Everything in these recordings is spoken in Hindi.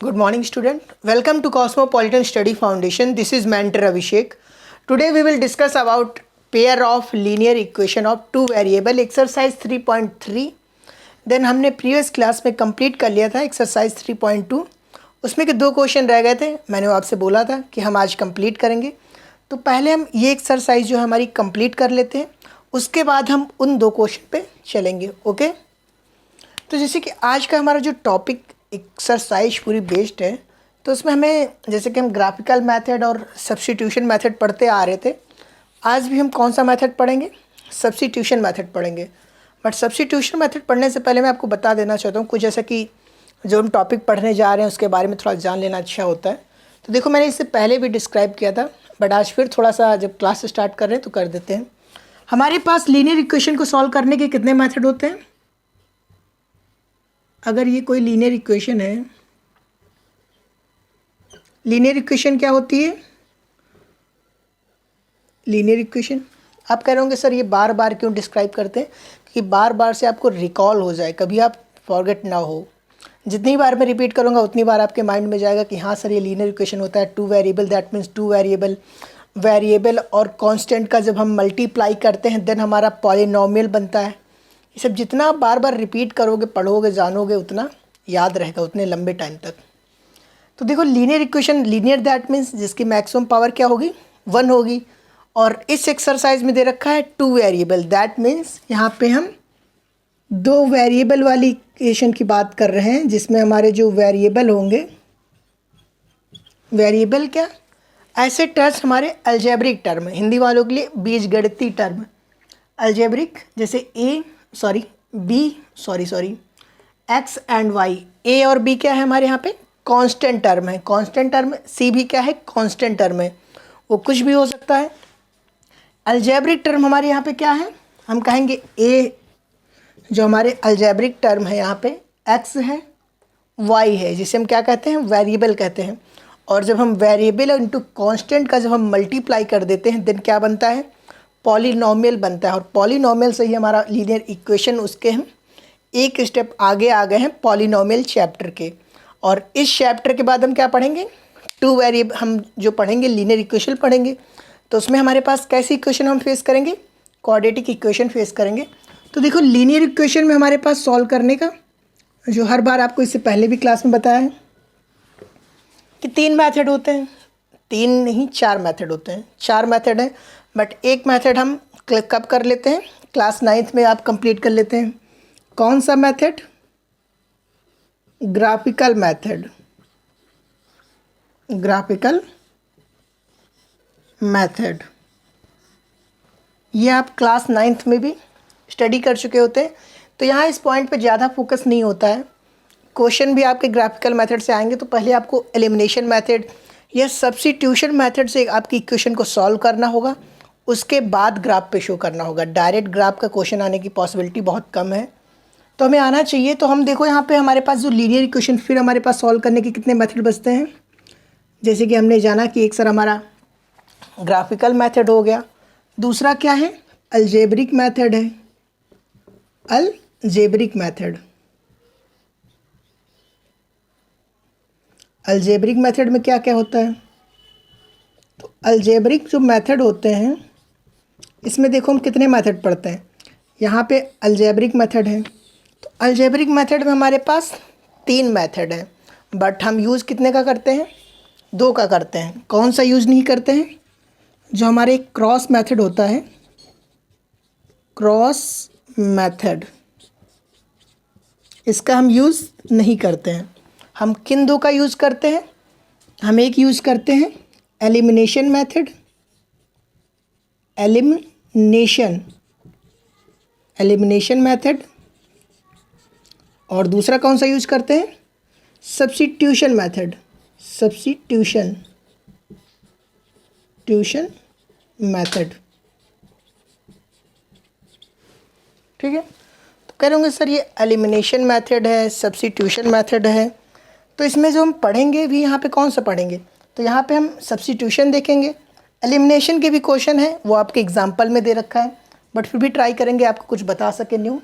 Good morning, student. Welcome to Cosmopolitan Study Foundation. This is mentor Abhishek. Today we will discuss about pair of linear equation of two variable exercise 3.3. Then हमने प्रीवियस क्लास में कंप्लीट कर लिया था एक्सरसाइज 3.2. उसमें के दो क्वेश्चन रह गए थे. मैंने आपसे बोला था कि हम आज कंप्लीट करेंगे. तो पहले हम ये एक्सरसाइज जो है हमारी कंप्लीट कर लेते हैं, उसके बाद हम उन दो क्वेश्चन पे चलेंगे. ओके. तो जैसे कि आज का हमारा जो टॉपिक एक्सरसाइज पूरी बेस्ड है, तो उसमें हमें जैसे कि हम ग्राफिकल मेथड और सब्स्टिट्यूशन मेथड पढ़ते आ रहे थे. आज भी हम कौन सा मेथड पढ़ेंगे? सब्स्टिट्यूशन मेथड पढ़ेंगे. बट सब्स्टिट्यूशन मेथड पढ़ने से पहले मैं आपको बता देना चाहता हूँ कुछ, जैसा कि जो हम टॉपिक पढ़ने जा रहे हैं उसके बारे में थोड़ा जान लेना अच्छा होता है. तो देखो, मैंने इससे पहले भी डिस्क्राइब किया था, बट आज फिर थोड़ा सा जब क्लास स्टार्ट कर रहे हैं तो कर देते हैं. हमारे पास लीनियर इक्वेशन को सॉल्व करने के कितने मेथड होते हैं? अगर ये कोई लीनियर इक्वेशन है, लीनियर इक्वेशन क्या होती है? लीनियर इक्वेशन आप कह रहे होंगे सर ये बार बार क्यों डिस्क्राइब करते हैं? कि बार बार से आपको रिकॉल हो जाए, कभी आप फॉरगेट ना हो. जितनी बार मैं रिपीट करूँगा उतनी बार आपके माइंड में जाएगा कि हाँ सर ये लीनियर इक्वेशन होता है. Two variable, that means two variable और कांस्टेंट का जब हम मल्टीप्लाई करते हैं देन हमारा पॉलिनोमियल बनता है. ये सब जितना आप बार बार रिपीट करोगे, पढ़ोगे, जानोगे, उतना याद रहेगा उतने लंबे टाइम तक. तो देखो, linear equation, linear that means जिसकी मैक्सिमम पावर क्या होगी? 1 होगी. और इस एक्सरसाइज में दे रखा है टू वेरिएबल, दैट मीन्स यहाँ पे हम दो वेरिएबल वाली इक्वेशन की बात कर रहे हैं, जिसमें हमारे जो वेरिएबल होंगे, वेरिएबल क्या? ऐसे टर्म्स हमारे अलजेब्रिक टर्म, हिंदी वालों के लिए बीजगणितीय टर्म. अलजेब्रिक जैसे एक्स एंड वाई. ए और बी क्या है हमारे यहाँ पे? कांस्टेंट टर्म है. Constant term. सी भी क्या है? कांस्टेंट टर्म है. वो कुछ भी हो सकता है. अलजेब्रिक टर्म हमारे यहाँ पे क्या है? हम कहेंगे ए जो हमारे अलजेब्रिक टर्म है यहाँ पे एक्स है, वाई है, जिसे हम क्या कहते हैं? वेरिएबल कहते हैं. और जब हम वेरिएबल इंटू कांस्टेंट का जब हम मल्टीप्लाई कर देते हैं देन क्या बनता है? पॉलिनोमियल बनता है. और पॉलिनोमियल से ही हमारा लीनियर इक्वेशन, उसके हम एक स्टेप आगे आ गए हैं पॉलिनोमियल चैप्टर के. और इस चैप्टर के बाद हम क्या पढ़ेंगे? टू वेरिएबल हम जो पढ़ेंगे लीनियर इक्वेशन पढ़ेंगे. तो उसमें हमारे पास कैसी इक्वेशन हम फेस करेंगे? क्वाड्रेटिक इक्वेशन फेस करेंगे. तो देखो, लीनियर इक्वेशन में हमारे पास सॉल्व करने का जो हर बार आपको इससे पहले भी क्लास में बताया है कि 3 मेथड होते हैं. 3 नहीं, 4 मेथड होते हैं. 4 मेथड हैं, बट एक मेथड हम कब कर लेते हैं? क्लास 9th में आप कंप्लीट कर लेते हैं. कौन सा method? Graphical method. Graphical method ये आप क्लास 9th में भी स्टडी कर चुके होते हैं. तो यहाँ इस पॉइंट पे ज़्यादा फोकस नहीं होता है. क्वेश्चन भी आपके ग्राफिकल मेथड से आएंगे, तो पहले आपको एलिमिनेशन मेथड या सब्स्टिट्यूशन मेथड से आपकी इक्वेशन को सॉल्व करना होगा. उसके बाद ग्राफ पे शो करना होगा. डायरेक्ट ग्राफ का क्वेश्चन आने की पॉसिबिलिटी बहुत कम है, तो हमें आना चाहिए. तो हम देखो यहाँ पे हमारे पास जो लीनियर इक्वेशन, फिर हमारे पास सॉल्व करने के कितने मेथड बचते हैं? जैसे कि हमने जाना कि एक सर हमारा ग्राफिकल मेथड हो गया, दूसरा क्या है? अलजेब्रिक मेथड है. Algebraic method. अलजेब्रिक मेथड में क्या क्या होता है? तो अलजेब्रिक जो मेथड होते हैं इसमें देखो हम कितने मेथड पढ़ते हैं. यहाँ पे अलजेब्रिक मेथड है. तो अलजेब्रिक मेथड में हमारे पास 3 मेथड हैं, बट हम यूज़ कितने का करते हैं? 2 का करते हैं. कौन सा यूज़ नहीं करते हैं? जो हमारे क्रॉस मेथड होता है, क्रॉस मेथड, इसका हम यूज़ नहीं करते हैं. हम किन 2 का यूज़ करते हैं? हम एक यूज़ करते हैं एलिमिनेशन मेथड. Elimination method. और दूसरा कौन सा यूज़ करते हैं? Substitution method. Substitution method. ठीक है. तो कह रहे होंगे सर ये एलिमिनेशन मेथड है, सब्स्टिट्यूशन मेथड है, तो इसमें जो हम पढ़ेंगे भी यहाँ पे कौन सा पढ़ेंगे? तो यहाँ पे हम सब्स्टिट्यूशन देखेंगे. एलिमिनेशन के भी क्वेश्चन है, वो आपके एग्जाम्पल में दे रखा है, बट फिर भी ट्राई करेंगे आपको कुछ बता सके न्यू.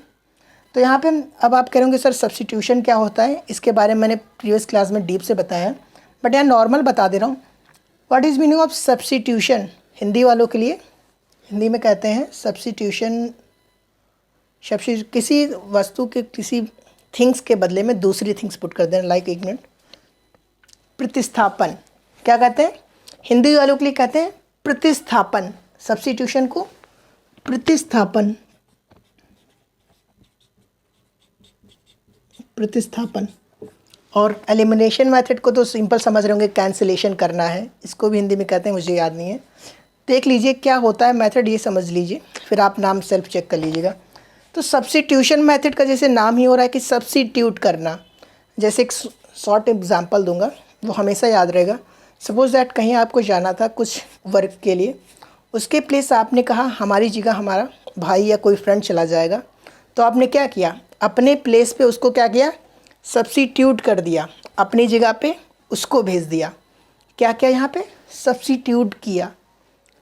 तो यहाँ पे अब आप कह रहे होंगे सर सब्स्टिट्यूशन क्या होता है, इसके बारे में मैंने प्रीवियस क्लास में डीप से बताया, बट यहाँ नॉर्मल बता दे रहा हूँ। What is meaning of substitution Hindi वालों के लिए? हिंदी में कहते हैं सब्स्टिट्यूशन, किसी वस्तु के किसी थिंग्स के बदले में दूसरी थिंग्स पुट कर देना। लाइक, एक मिनट, प्रतिस्थापन। क्या कहते हैं? हिंदी वालों के लिए कहते हैं प्रतिस्थापन। सब्स्टिट्यूशन को प्रतिस्थापन, प्रतिस्थापन। और एलिमिनेशन मेथड को तो सिंपल समझ रहे होंगे, कैंसिलेशन करना है, इसको भी हिंदी में कहते हैं, मुझे याद नहीं है। देख लीजिए क्या होता है मेथड, ये समझ लीजिए, फिर आप नाम सेल्फ चेक कर लीजिएगा। तो सब्स्टिट्यूशन मेथड का जैसे नाम ही हो रहा है कि सब्स्टिट्यूट करना। जैसे एक शॉर्ट एग्जांपल दूंगा, वो हमेशा याद रहेगा। सपोज दैट कहीं आपको जाना था कुछ वर्क के लिए, उसके प्लेस आपने कहा हमारी जगह हमारा भाई या कोई फ्रेंड चला जाएगा, तो आपने क्या किया, अपने प्लेस पे उसको क्या किया, सब्स्टिट्यूट कर दिया, अपनी जगह पे उसको भेज दिया। क्या क्या यहाँ पे सब्स्टिट्यूट किया।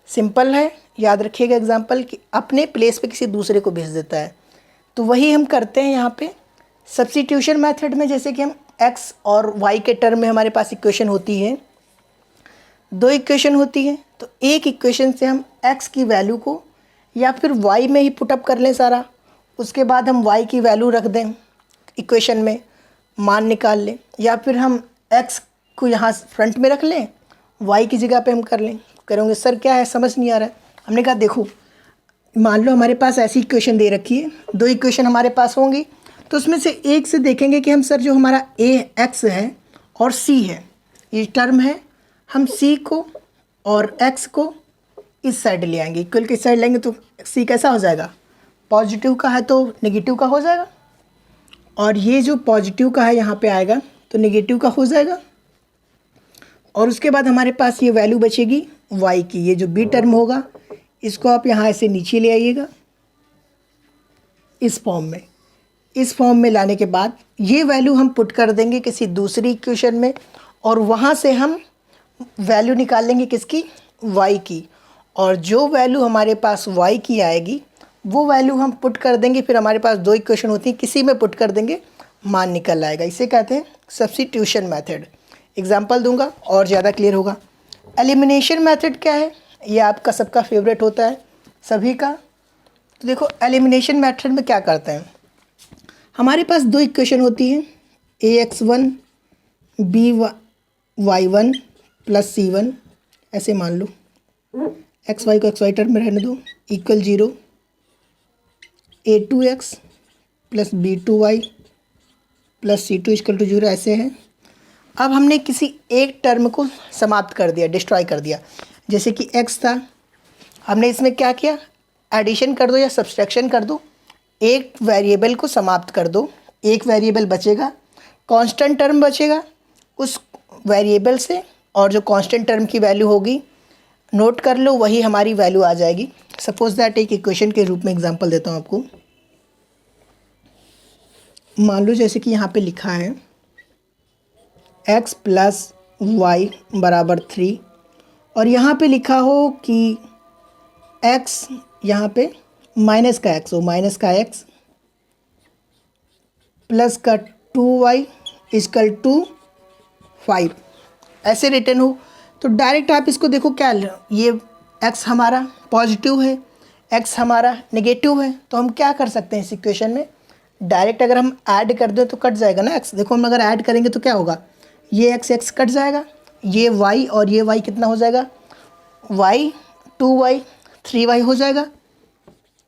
सिंपल है, याद रखिएगा एग्जांपल कि अपने प्लेस पे किसी दूसरे को भेज देता है। तो वही हम करते हैं यहाँ पे सब्स्टिट्यूशन मेथड में। जैसे कि हम x और y के टर्म में हमारे पास इक्वेशन होती है, दो इक्वेशन होती है, तो एक इक्वेशन से हम x की वैल्यू को या फिर y में ही पुटअप कर लें सारा, उसके बाद हम y की वैल्यू रख दें इक्वेशन में, मान निकाल लें, या फिर हम x को यहाँ फ्रंट में रख लें, y की जगह पे हम कर लें। करोगे सर क्या है, समझ नहीं आ रहा है। हमने कहा देखो, मान लो हमारे पास ऐसी इक्वेशन दे रखी है, दो इक्वेशन हमारे पास होंगी, तो उसमें से एक से देखेंगे कि हम सर जो हमारा ax है और c है, ये टर्म है, हम c को और x को इस साइड ले आएंगे, इक्वल के साइड लेंगे, तो c कैसा हो जाएगा, पॉजिटिव का है तो नेगेटिव का हो जाएगा, और ये जो पॉजिटिव का है यहाँ पे आएगा तो नेगेटिव का हो जाएगा। और उसके बाद हमारे पास ये वैल्यू बचेगी y की, ये जो b टर्म होगा इसको आप यहाँ ऐसे नीचे ले आइएगा इस फॉर्म में लाने के बाद ये वैल्यू हम पुट कर देंगे किसी दूसरी इक्वेशन में, और वहाँ से हम वैल्यू निकाल लेंगे किसकी, y की, और जो वैल्यू हमारे पास y की आएगी वो वैल्यू हम पुट कर देंगे। फिर हमारे पास दो इक्वेशन होती है, किसी में पुट कर देंगे, मान निकल आएगा। इसे कहते हैं सब्स्टिट्यूशन मेथड। एग्जाम्पल दूंगा और ज़्यादा क्लियर होगा। एलिमिनेशन मेथड क्या है, ये आपका सबका फेवरेट होता है सभी का। तो देखो एलिमिनेशन मेथड में क्या करते हैं, हमारे पास दो इक्वेशन होती है, ax1 by1 प्लस c1, ऐसे मान लो, एक्स वाई को एक्स वाई टर्म में रहने दो, equal 0, a2x plus b2y plus c2 equal to 0, ऐसे है। अब हमने किसी एक टर्म को समाप्त कर दिया, डिस्ट्रॉय कर दिया। जैसे कि x था, हमने इसमें क्या किया, एडिशन कर दो या सब्सट्रैक्शन कर दो, एक वेरिएबल को समाप्त कर दो, एक वेरिएबल बचेगा, कांस्टेंट टर्म बचेगा उस वेरिएबल से, और जो कांस्टेंट टर्म की वैल्यू होगी नोट कर लो, वही हमारी वैल्यू आ जाएगी। सपोज दैट एक इक्वेशन के रूप में एग्जांपल देता हूँ आपको। मान लो जैसे कि यहाँ पे लिखा है x प्लस वाई बराबर 3, और यहाँ पे लिखा हो कि x यहाँ पे माइनस का x हो, माइनस का x प्लस का 2y इक्वल टू 5, ऐसे रिटर्न हो। तो डायरेक्ट आप इसको देखो, क्या ये x हमारा पॉजिटिव है, x हमारा नेगेटिव है, तो हम क्या कर सकते हैं इस इक्वेशन में, डायरेक्ट अगर हम ऐड कर दें तो कट जाएगा ना x। देखो हम अगर ऐड करेंगे तो क्या होगा, ये x कट जाएगा, ये y और ये y कितना हो जाएगा, y 2y 3y हो जाएगा,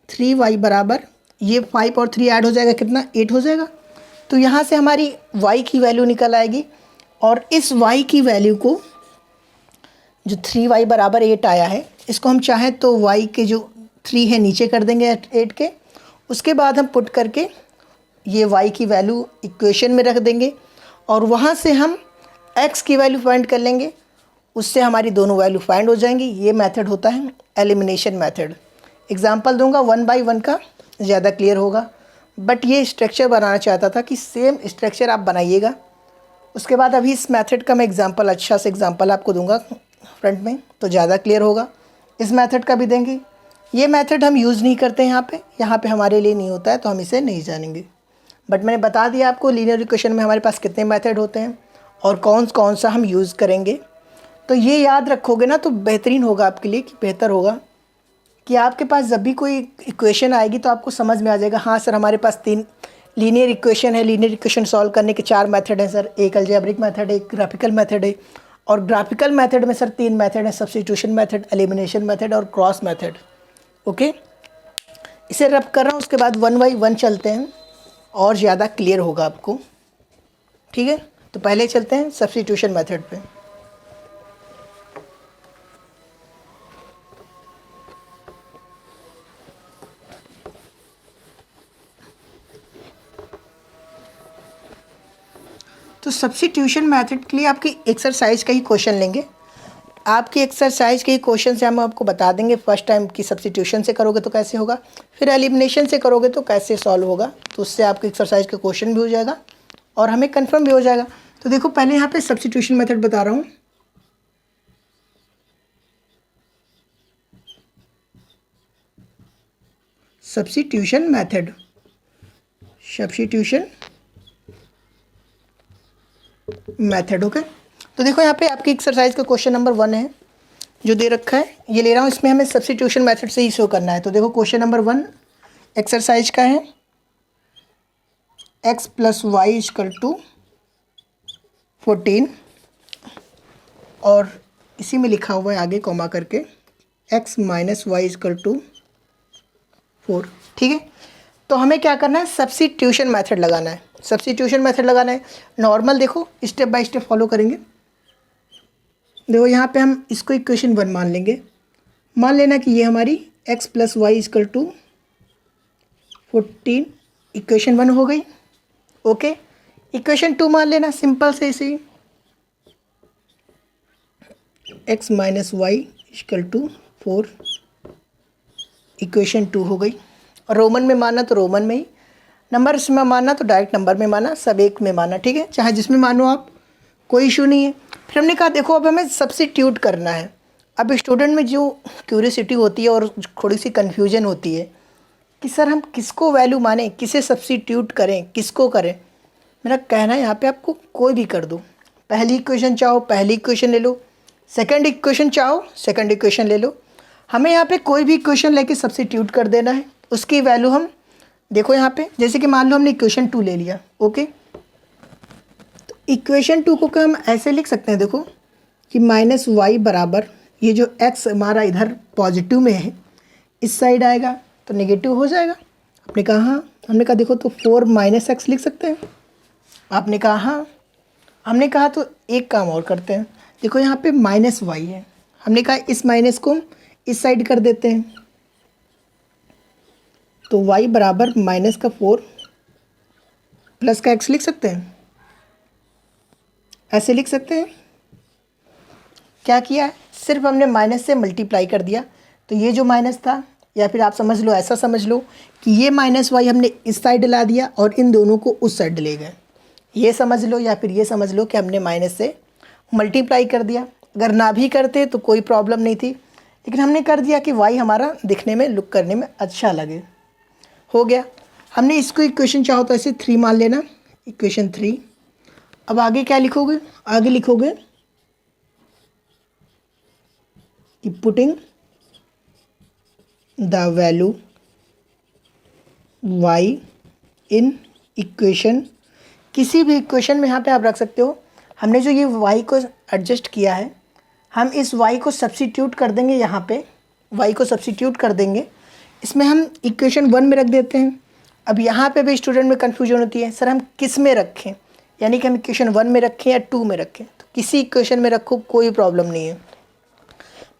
3y बराबर ये 5 और 3 ऐड हो जाएगा, कितना 8 हो जाएगा। तो यहाँ से हमारी y की वैल्यू निकल आएगी, और इस y की वैल्यू को जो 3y बराबर 8 आया है, इसको हम चाहें तो y के जो 3 है नीचे कर देंगे 8 के, उसके बाद हम पुट करके ये y की वैल्यू इक्वेशन में रख देंगे, और वहाँ से हम x की वैल्यू फाइंड कर लेंगे, उससे हमारी दोनों वैल्यू फाइंड हो जाएंगी। ये मेथड होता है एलिमिनेशन मेथड। एग्जांपल दूंगा 1 बाई 1 का, ज़्यादा क्लियर होगा, बट ये स्ट्रक्चर बनाना चाहता था कि सेम स्ट्रक्चर आप बनाइएगा। उसके बाद अभी इस मेथड का मैं एग्जांपल, अच्छा से एग्जांपल आपको दूंगा फ्रंट में, तो ज़्यादा क्लियर होगा। इस मेथड का भी देंगे। ये मेथड हम यूज़ नहीं करते यहाँ पे हमारे लिए नहीं होता है, तो हम इसे नहीं जानेंगे। बट मैंने बता दिया आपको लीनियर इक्वेशन में हमारे पास कितने मेथड होते हैं और कौन कौन सा हम यूज़ करेंगे। तो ये याद रखोगे ना तो बेहतरीन होगा आपके लिए, कि बेहतर होगा कि आपके पास जब भी कोई इक्वेशन आएगी तो आपको समझ में आ जाएगा, हाँ सर हमारे पास 3 लीनियर इक्वेशन है, लीनियर इक्वेशन सॉल्व करने के 4 मेथड हैं सर, एक अलजेब्रिक मेथड है, एक ग्राफिकल मेथड है, और ग्राफिकल मेथड में सर 3 मेथड हैं, सब्स्टिट्यूशन मेथड, एलिमिनेशन मेथड और क्रॉस मेथड। ओके, इसे रब कर रहा हूँ, उसके बाद 1 बाई 1 चलते हैं और ज़्यादा क्लियर होगा आपको। ठीक है, तो पहले चलते हैं सब्स्टिट्यूशन मेथड पे। तो सब्स्टिट्यूशन मेथड के लिए आपकी एक्सरसाइज का ही क्वेश्चन लेंगे। आपकी एक्सरसाइज के ही क्वेश्चन से हम आपको बता देंगे फर्स्ट टाइम कि सब्स्टिट्यूशन से करोगे तो कैसे होगा, फिर एलिमिनेशन से करोगे तो कैसे सॉल्व होगा। तो उससे आपकी एक्सरसाइज का क्वेश्चन भी हो जाएगा और हमें कंफर्म भी हो जाएगा। तो देखो पहले यहाँ पे सब्स्टिट्यूशन मेथड बता रहा हूँ। Substitution method, substitution method. Okay, तो देखो यहाँ पे आपकी एक्सरसाइज का क्वेश्चन नंबर 1 है जो दे रखा है, ये ले रहा हूँ, इसमें हमें सब्स्टिट्यूशन मेथड से ही शो करना है। तो देखो क्वेश्चन नंबर 1 एक्सरसाइज का है, x + y = 14 और इसी में लिखा हुआ है आगे कॉमा करके x - y = 4। ठीक है, तो हमें क्या करना है, सब्स्टिट्यूशन मेथड लगाना है। सब्स्टिट्यूशन मेथड लगाना है नॉर्मल, देखो स्टेप बाय स्टेप फॉलो करेंगे। देखो यहाँ पे हम इसको इक्वेशन 1 मान लेंगे, मान लेना कि ये हमारी x + y = 14 इक्वेशन 1 हो गई। ओके, इक्वेशन 2 मान लेना सिंपल से इसी, x - y = 4 इक्वेशन 2 हो गई। और रोमन में माना तो रोमन में ही, नंबर्स में माना तो डायरेक्ट नंबर में माना, सब एक में माना। ठीक है, चाहे जिसमें मानो आप, कोई इशू नहीं है। फिर हमने कहा देखो अब हमें सब्स्टिट्यूट करना है। अब स्टूडेंट में जो क्यूरियोसिटी होती है और थोड़ी सी कन्फ्यूजन होती है कि सर हम किसको वैल्यू माने, किसे सब्स्टिट्यूट करें, किसको करें। मेरा कहना है यहाँ पे आपको कोई भी कर दो, पहली इक्वेशन चाहो पहली इक्वेशन ले लो, सेकंड इक्वेशन चाहो सेकंड इक्वेशन ले लो। हमें यहाँ पे कोई भी इक्वेशन लेके सब्स्टिट्यूट कर देना है, उसकी वैल्यू हम देखो यहाँ पे, जैसे कि मान लो हमने इक्वेशन 2 ले लिया। ओके, तो इक्वेशन 2 को हम ऐसे लिख सकते हैं, देखो कि -y बराबर, ये जो x हमारा इधर पॉजिटिव में है इस साइड आएगा तो नेगेटिव हो जाएगा। आपने कहा हाँ, हमने कहा देखो तो 4 - x लिख सकते हैं। आपने कहा हाँ, हमने कहा तो एक काम और करते हैं, देखो यहाँ पे -y है, हमने कहा इस माइनस को इस साइड कर देते हैं, तो y बराबर -4 प्लस का x लिख सकते हैं, ऐसे लिख सकते हैं। क्या किया है, सिर्फ हमने माइनस से मल्टीप्लाई कर दिया, तो ये जो माइनस था, या फिर आप समझ लो ऐसा समझ लो कि ये -y हमने इस साइड ला दिया और इन दोनों को उस साइड ले गए, ये समझ लो, या फिर ये समझ लो कि हमने माइनस से मल्टीप्लाई कर दिया। अगर ना भी करते तो कोई प्रॉब्लम नहीं थी, लेकिन हमने कर दिया कि y हमारा दिखने में, लुक करने में अच्छा लगे, हो गया। हमने इसको इक्वेशन चाहो तो ऐसे 3 मान लेना, इक्वेशन 3। अब आगे क्या लिखोगे, आगे लिखोगे कि putting the value y in equation, किसी भी इक्वेशन में यहाँ पे आप रख सकते हो। हमने जो ये y को एडजस्ट किया है, हम इस y को सब्स्टिट्यूट कर देंगे, यहाँ पे y को सब्स्टिट्यूट कर देंगे, इसमें हम इक्वेशन 1 में रख देते हैं। अब यहाँ पे भी स्टूडेंट में कन्फ्यूजन होती है, सर हम किस में रखें, यानी कि हम इक्वेशन 1 में रखें या 2 में रखें। तो किसी इक्वेशन में रखो, कोई प्रॉब्लम नहीं है।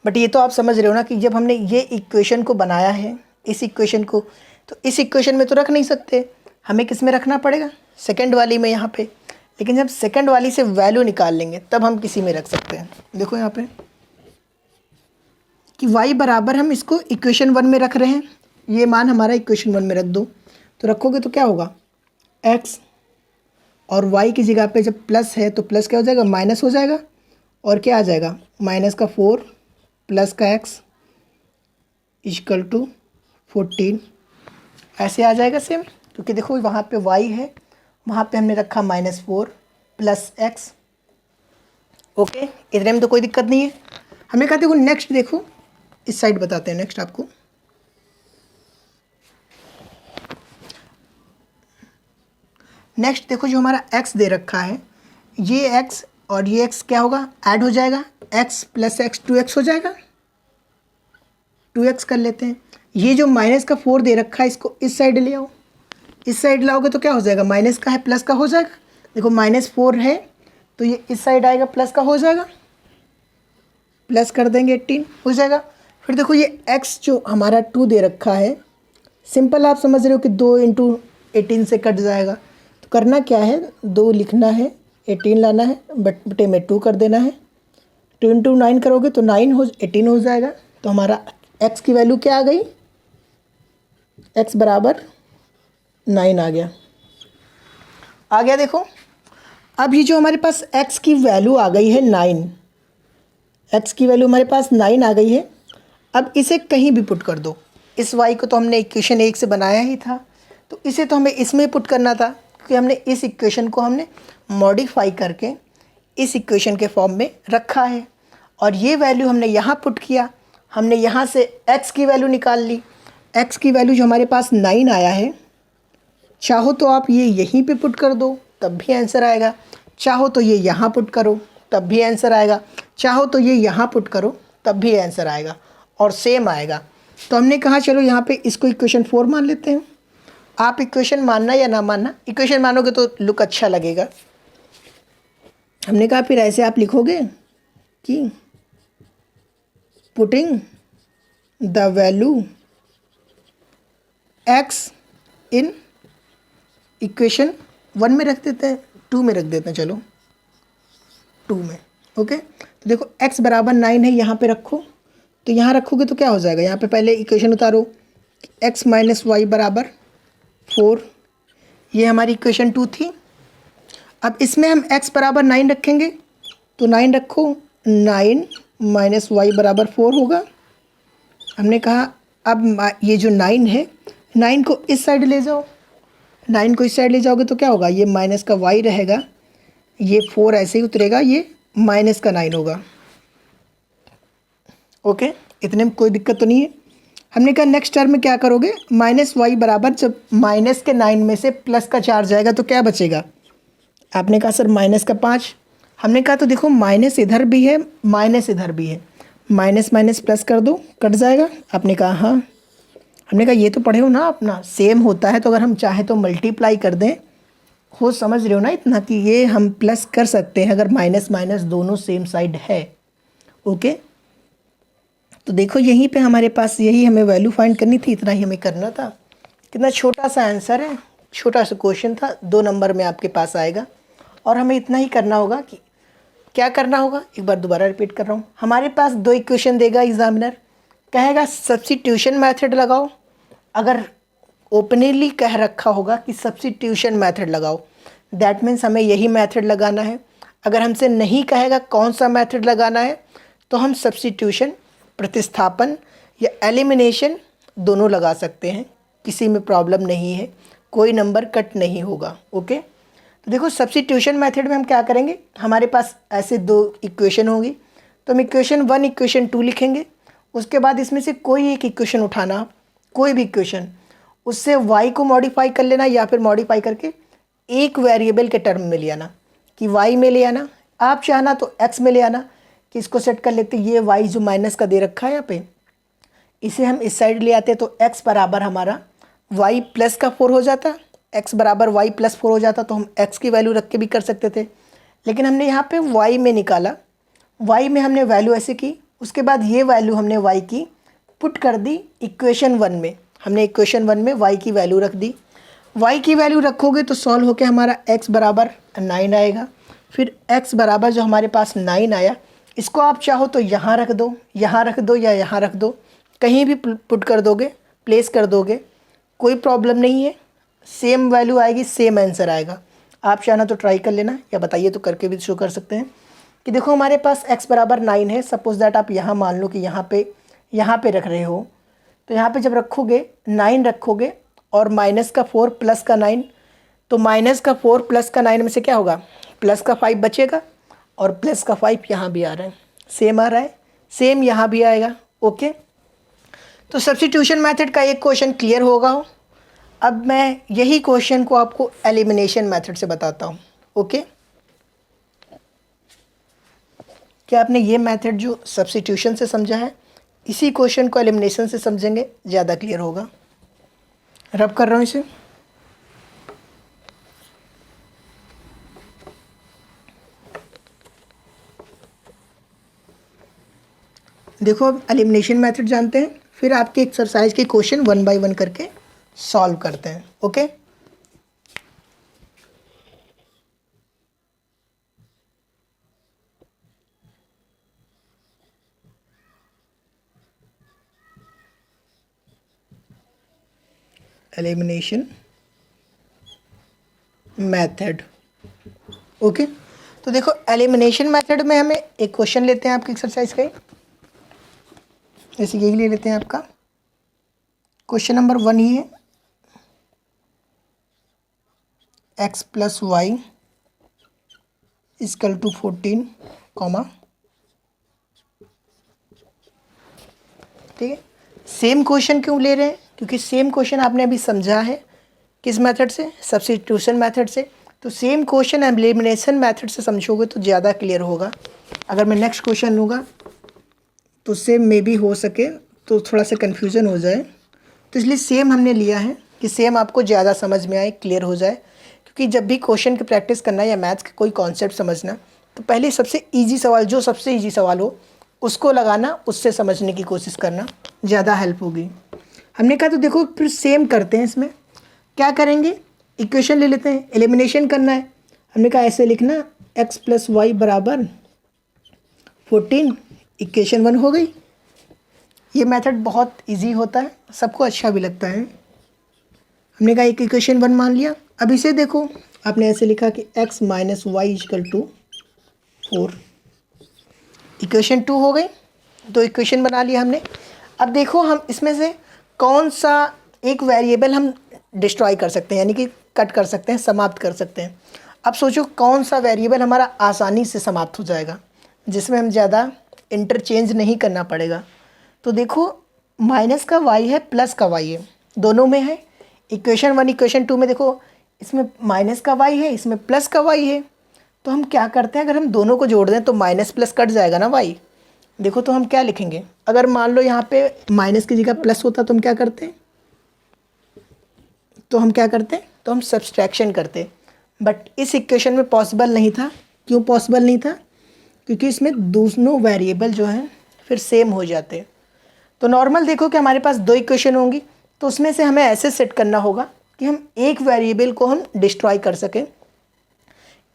बट ये तो आप समझ रहे हो ना कि जब हमने ये इक्वेशन को बनाया है, इस इक्वेशन को, तो इस इक्वेशन में तो रख नहीं सकते, हमें किस में रखना पड़ेगा, सेकंड वाली में यहाँ पे। लेकिन जब सेकंड वाली से वैल्यू निकाल लेंगे तब हम किसी में रख सकते हैं। देखो यहाँ पे कि y बराबर, हम इसको इक्वेशन 1 में रख रहे हैं, ये मान हमारा इक्वेशन 1 में रख दो, तो रखोगे तो क्या होगा, x और y की जगह पे जब प्लस है तो प्लस क्या हो जाएगा, माइनस हो जाएगा, और क्या आ जाएगा, -4 प्लस का x = 14, ऐसे आ जाएगा सेम। क्योंकि देखो वहाँ पे y है, वहाँ पे हमने रखा -4 प्लस x। ओके, इतने में तो कोई दिक्कत नहीं है। हमने कहा देखो नेक्स्ट देखो, इस साइड बताते हैं नेक्स्ट आपको। नेक्स्ट देखो जो हमारा x दे रखा है, ये x और ये x क्या होगा, ऐड हो जाएगा, x प्लस x 2x हो जाएगा, 2x कर लेते हैं। ये जो माइनस का 4 दे रखा है इसको इस साइड ले आओ, इस साइड लाओगे तो क्या हो जाएगा, माइनस का है प्लस का हो जाएगा। देखो -4 है तो ये इस साइड आएगा, प्लस का हो जाएगा, प्लस कर देंगे 18 हो जाएगा। फिर देखो ये x जो हमारा 2 दे रखा है, सिंपल आप समझ रहे हो कि 2 × 18 से कट जाएगा। तो करना क्या है, 2 लिखना है, 18 लाना है, बटे में 2 कर देना है। 2 × 9 करोगे तो 18 हो जाएगा। तो हमारा x की वैल्यू क्या आ गई, x बराबर 9 आ गया। देखो अब ये जो हमारे पास x की वैल्यू आ गई है 9, x की वैल्यू हमारे पास 9 आ गई है। अब इसे कहीं भी पुट कर दो। इस y को तो हमने इक्वेशन 1 से बनाया ही था, तो इसे तो हमें इसमें पुट करना था, क्योंकि हमने इस इक्वेशन को हमने मॉडिफाई करके इस इक्वेशन के फॉर्म में रखा है। और ये वैल्यू हमने यहाँ पुट किया, हमने यहाँ से x की वैल्यू निकाल ली। x की वैल्यू जो हमारे पास 9 आया है, चाहो तो आप ये यहीं पे पुट कर दो तब भी आंसर आएगा, चाहो तो ये यहाँ पुट करो तब भी आंसर आएगा, चाहो तो ये यहाँ पुट करो तब भी आंसर आएगा और सेम आएगा। तो हमने कहा चलो यहाँ पे इसको इक्वेशन 4 मान लेते हैं। आप इक्वेशन मानना या ना मानना, इक्वेशन मानोगे तो लुक अच्छा लगेगा। हमने कहा फिर ऐसे आप लिखोगे कि putting the value x in equation 1 में रख देते हैं, 2 में रख देते हैं, चलो 2 में। ओके, तो देखो x बराबर 9 है, यहाँ पे रखो, तो यहाँ रखोगे तो क्या हो जाएगा, यहाँ पे पहले इक्वेशन उतारो, x माइनस वाई बराबर 4, ये हमारी इक्वेशन 2 थी। अब इसमें हम x बराबर 9 रखेंगे, तो 9 रखो, 9 माइनस वाई बराबर 4 होगा। हमने कहा अब ये जो 9 है, 9 को इस साइड ले जाओ, 9 को इस साइड ले जाओगे तो क्या होगा, ये माइनस का y रहेगा, ये 4 ऐसे ही उतरेगा, ये माइनस का 9 होगा। ओके, इतने में कोई दिक्कत तो नहीं है। हमने कहा नेक्स्ट टर्म में क्या करोगे, -y बराबर, जब माइनस के 9 में से प्लस का 4 जाएगा तो क्या बचेगा। आपने कहा सर माइनस का 5। हमने कहा तो देखो माइनस इधर भी है, माइनस इधर भी है, माइनस माइनस प्लस कर दो, कट जाएगा। आपने कहा हाँ। हमने कहा ये तो पढ़े हो ना, अपना सेम होता है तो अगर हम चाहें तो मल्टीप्लाई कर दें, हो समझ रहे हो ना इतना कि ये हम प्लस कर सकते हैं अगर माइनस माइनस दोनों सेम साइड है। ओके, तो देखो यहीं पे हमारे पास यही हमें वैल्यू फाइंड करनी थी, इतना ही हमें करना था। कितना छोटा सा आंसर है, छोटा सा क्वेश्चन था, 2 नंबर में आपके पास आएगा। और हमें इतना ही करना होगा कि क्या करना होगा, एक बार दोबारा रिपीट कर रहा हूँ। हमारे पास 2 इक्वेशन देगा एग्जामिनर, कहेगा सब्स्टिट्यूशन मेथड लगाओ। अगर ओपनली कह रखा होगा कि सब्स्टिट्यूशन मेथड लगाओ, दैट मीन्स हमें यही मेथड लगाना है। अगर हमसे नहीं कहेगा कौन सा मेथड लगाना है, तो हम सब्स्टिट्यूशन, प्रतिस्थापन या एलिमिनेशन दोनों लगा सकते हैं, किसी में प्रॉब्लम नहीं है, कोई नंबर कट नहीं होगा। ओके, तो देखो सब्स्टिट्यूशन मेथड में हम क्या करेंगे, हमारे पास ऐसे 2 इक्वेशन होंगी, तो हम इक्वेशन 1 इक्वेशन 2 लिखेंगे। उसके बाद इसमें से कोई एक इक्वेशन उठाना, कोई भी इक्वेशन, उससे y को मॉडिफाई कर लेना या फिर मॉडिफाई करके एक वेरिएबल के टर्म में ले आना, कि y में ले आना, आप चाहना तो x में ले आना, कि इसको सेट कर लेते, ये y जो माइनस का दे रखा है यहाँ पे, इसे हम इस साइड ले आते तो x बराबर हमारा y प्लस का 4 हो जाता, x बराबर y प्लस 4 हो जाता, तो हम x की वैल्यू रख के भी कर सकते थे, लेकिन हमने यहाँ पे y में निकाला, y में हमने वैल्यू ऐसे की, उसके बाद ये वैल्यू हमने y की पुट कर दी इक्वेशन 1 में। हमने इक्वेशन 1 में y की वैल्यू रख दी। y की वैल्यू रखोगे तो सॉल्व होके हमारा x बराबर 9 आएगा। फिर x बराबर जो हमारे पास 9 आया, इसको आप चाहो तो यहाँ रख दो, यहाँ रख दो या यहाँ रख दो, कहीं भी पुट कर दोगे, प्लेस कर दोगे, कोई प्रॉब्लम नहीं है, सेम वैल्यू आएगी, सेम आंसर आएगा। आप चाहना तो ट्राई कर लेना, या बताइए तो करके भी शो कर सकते हैं कि देखो हमारे पास x बराबर 9 है। सपोज दैट आप यहाँ मान लो कि यहाँ पे रख रहे हो, तो यहाँ पे जब रखोगे 9 रखोगे और माइनस का 4 प्लस का 9, तो माइनस का 4 प्लस का 9 में से क्या होगा, प्लस का 5 बचेगा और प्लस का 5 यहाँ भी आ रहा है, सेम आ रहा है, सेम यहाँ भी आएगा। ओके, तो सब्स्टिट्यूशन मेथड का एक क्वेश्चन क्लियर होगा हो। अब मैं यही क्वेश्चन को आपको एलिमिनेशन मेथड से बताता हूँ। ओके, क्या आपने ये मेथड जो सब्स्टिट्यूशन से समझा है, इसी क्वेश्चन को एलिमिनेशन से समझेंगे, ज़्यादा क्लियर होगा। रब कर रहा हूँ इसे। देखो, अब एलिमिनेशन मेथड जानते हैं, फिर आपके एक्सरसाइज के क्वेश्चन 1 बाय 1 करके सॉल्व करते हैं। Okay, elimination method. ओके, तो देखो एलिमिनेशन मेथड में हमें एक क्वेश्चन लेते हैं आपके एक्सरसाइज का, जैसे यही ले लेते हैं आपका क्वेश्चन नंबर 1 ही है, x plus Y equal to 14, ठीक है। सेम क्वेश्चन क्यों ले रहे हैं, क्योंकि सेम क्वेश्चन आपने अभी समझा है किस मेथड से, सब्स्टिट्यूशन मेथड से। तो सेम क्वेश्चन एलिमिनेशन मेथड से समझोगे तो ज़्यादा क्लियर होगा। अगर मैं नेक्स्ट क्वेश्चन लूँगा तो सेम मे भी हो सके तो थोड़ा सा कन्फ्यूज़न हो जाए, तो इसलिए सेम हमने लिया है कि सेम आपको ज़्यादा समझ में आए, क्लियर हो जाए। क्योंकि जब भी क्वेश्चन की प्रैक्टिस करना या मैथ्स का कोई कॉन्सेप्ट समझना, तो पहले सबसे ईजी सवाल, जो सबसे ईजी सवाल हो उसको लगाना, उससे समझने की कोशिश करना, ज़्यादा हेल्प होगी। हमने कहा तो देखो फिर सेम करते हैं, इसमें क्या करेंगे, इक्वेशन ले लेते हैं, एलिमिनेशन करना है। हमने कहा ऐसे लिखना, x प्लस वाई बराबर 14, इक्वेशन 1 हो गई। ये मेथड बहुत इजी होता है, सबको अच्छा भी लगता है। हमने कहा एक इक्वेशन 1 मान लिया। अब इसे देखो, आपने ऐसे लिखा कि x minus Y equal to 4, equation 2 हो गई। तो इक्वेशन बना लिया हमने। अब देखो हम इसमें से कौन सा एक वेरिएबल हम डिस्ट्रॉय कर सकते हैं, यानी कि कट कर सकते हैं, समाप्त कर सकते हैं। अब सोचो कौन सा वेरिएबल हमारा आसानी से समाप्त हो जाएगा, जिसमें हम ज़्यादा इंटरचेंज नहीं करना पड़ेगा। तो देखो माइनस का वाई है, प्लस का वाई है, दोनों में है। इक्वेशन 1 इक्वेशन 2 में देखो, इसमें माइनस का वाई है, इसमें प्लस का वाई है। तो हम क्या करते हैं, अगर हम दोनों को जोड़ दें तो माइनस प्लस कट जाएगा ना वाई। देखो तो हम क्या लिखेंगे, अगर मान लो यहाँ पे माइनस की जगह प्लस होता तो हम क्या करते, तो हम सब्सट्रैक्शन करते। बट इस इक्वेशन में पॉसिबल नहीं था। क्यों पॉसिबल नहीं था, क्योंकि इसमें दोनों वेरिएबल जो हैं फिर सेम हो जाते। तो नॉर्मल देखो कि हमारे पास 2 इक्वेशन होंगी, तो उसमें से हमें ऐसे सेट करना होगा कि हम एक वेरिएबल को हम डिस्ट्रॉय कर सकें,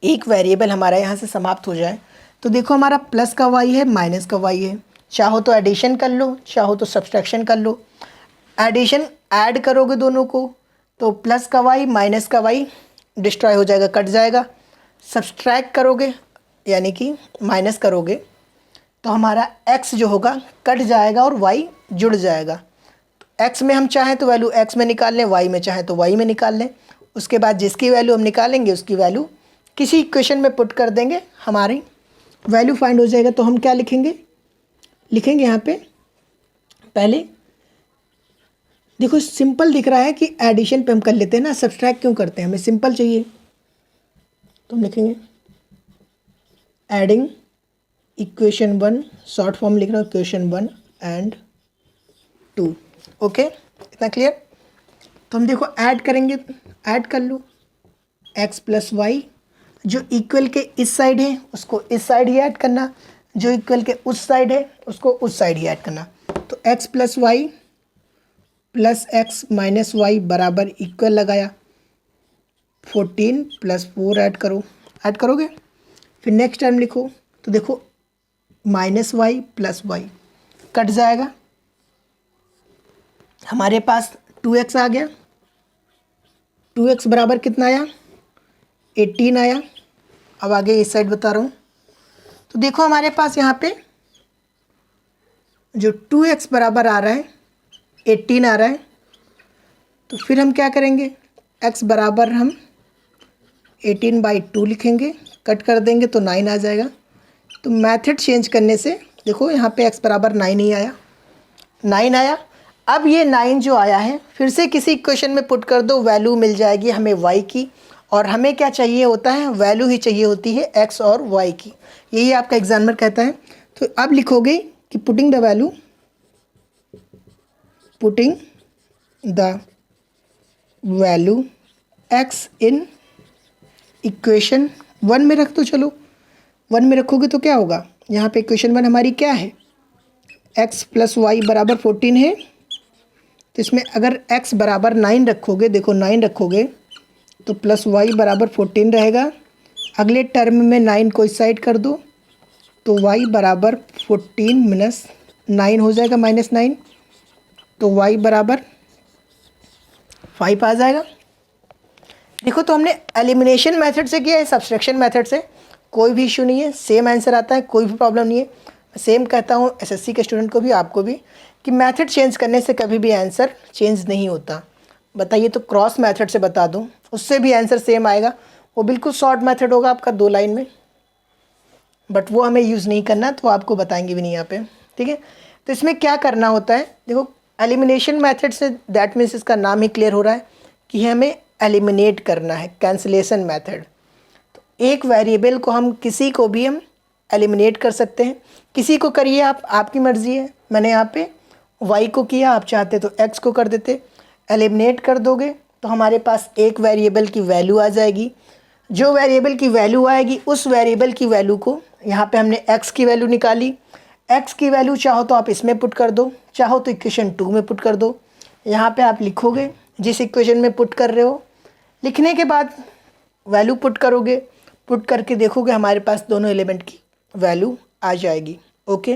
एक वेरिएबल हमारा यहाँ से समाप्त हो जाए। तो देखो हमारा प्लस का वाई है, माइनस का वाई है, चाहो तो एडिशन कर लो, चाहो तो सब्सट्रैक्शन कर लो। एडिशन ऐड करोगे दोनों को तो प्लस का वाई माइनस का वाई डिस्ट्रॉय हो जाएगा, कट जाएगा। सब्सट्रैक्ट करोगे यानी कि माइनस करोगे तो हमारा x जो होगा कट जाएगा और y जुड़ जाएगा। तो x में हम चाहें तो वैल्यू x में निकाल लें, y में चाहें तो y में निकाल लें। उसके बाद जिसकी वैल्यू हम निकालेंगे उसकी वैल्यू किसी इक्वेशन में पुट कर देंगे, हमारी वैल्यू फाइंड हो जाएगा। तो हम क्या लिखेंगे यहाँ पे, पहले देखो सिंपल दिख रहा है कि एडिशन पे हम कर लेते हैं ना, सब्सट्रैक्ट क्यों करते हैं, हमें सिंपल चाहिए। तो हम लिखेंगे एडिंग इक्वेशन 1, शॉर्ट फॉर्म लिख रहा हूँ, इक्वेशन 1 एंड 2। ओके, इतना क्लियर। तो हम देखो ऐड करेंगे, ऐड कर लो x प्लस वाई, जो इक्वल के इस साइड है उसको इस साइड ही ऐड करना, जो इक्वल के उस साइड है उसको उस साइड ही ऐड करना। तो x plus Y plus X minus Y बराबर इक्वल लगाया 14 प्लस 4 ऐड करोगे। फिर नेक्स्ट टर्म लिखो, तो देखो minus Y plus Y cut जाएगा, हमारे पास 2x आ गया। 2x बराबर कितना आया, 18 आया। अब आगे इस साइड बता रहा हूँ। तो देखो हमारे पास यहाँ पे जो 2x बराबर आ रहा है 18 आ रहा है, तो फिर हम क्या करेंगे, x बराबर हम 18/2 लिखेंगे, कट कर देंगे तो 9 आ जाएगा। तो मेथड चेंज करने से देखो यहाँ पे x बराबर 9 ही आया, 9 आया। अब ये 9 जो आया है फिर से किसी इक्वेशन में पुट कर दो, वैल्यू मिल जाएगी हमें y की, और हमें क्या चाहिए होता है, वैल्यू ही चाहिए होती है x और y की, यही आपका एग्जामिनर कहता है। तो अब लिखोगे कि putting the value x in equation 1 में रख दो। चलो 1 में रखोगे तो क्या होगा, यहाँ पे इक्वेशन 1 हमारी क्या है, x + y बराबर 14 है। तो इसमें अगर x बराबर 9 रखोगे, देखो 9 रखोगे तो +y बराबर 14 रहेगा। अगले टर्म में 9 को इस साइड कर दो तो y बराबर 14 - 9 हो जाएगा, -9, तो y बराबर 5 आ जाएगा। देखो तो हमने एलिमिनेशन मेथड से किया है, सब्सट्रैक्शन मेथड से कोई भी इशू नहीं है, सेम आंसर आता है, कोई भी प्रॉब्लम नहीं है। सेम कहता हूँ एसएससी के स्टूडेंट को भी, आपको भी, कि मेथड चेंज करने से कभी भी आंसर चेंज नहीं होता। बताइए तो क्रॉस मेथड से बता दूँ, उससे भी आंसर सेम आएगा, वो बिल्कुल शॉर्ट मेथड होगा आपका 2 लाइन में, बट वो हमें यूज़ नहीं करना, तो आपको बताएंगे भी नहीं यहाँ पे, ठीक है। तो इसमें क्या करना होता है, देखो एलिमिनेशन मेथड से, दैट मीन्स इसका नाम ही क्लियर हो रहा है कि हमें एलिमिनेट करना है, कैंसलेशन मेथड। तो एक वेरिएबल को हम किसी को भी हम एलिमिनेट कर सकते हैं, किसी को करिए आप, आपकी मर्ज़ी है। मैंने यहाँ पे y को किया, आप चाहते तो x को कर देते। एलिमिनेट कर दोगे तो हमारे पास एक वेरिएबल की वैल्यू आ जाएगी, जो वेरिएबल की वैल्यू आएगी उस वेरिएबल की वैल्यू को, यहाँ पे हमने x की वैल्यू निकाली, x की वैल्यू चाहो तो आप इसमें पुट कर दो, चाहो तो इक्वेशन 2 में पुट कर दो। यहाँ पे आप लिखोगे जिस इक्वेशन में पुट कर रहे हो, लिखने के बाद वैल्यू पुट करोगे, पुट करके देखोगे हमारे पास दोनों एलिमेंट की वैल्यू आ जाएगी। ओके,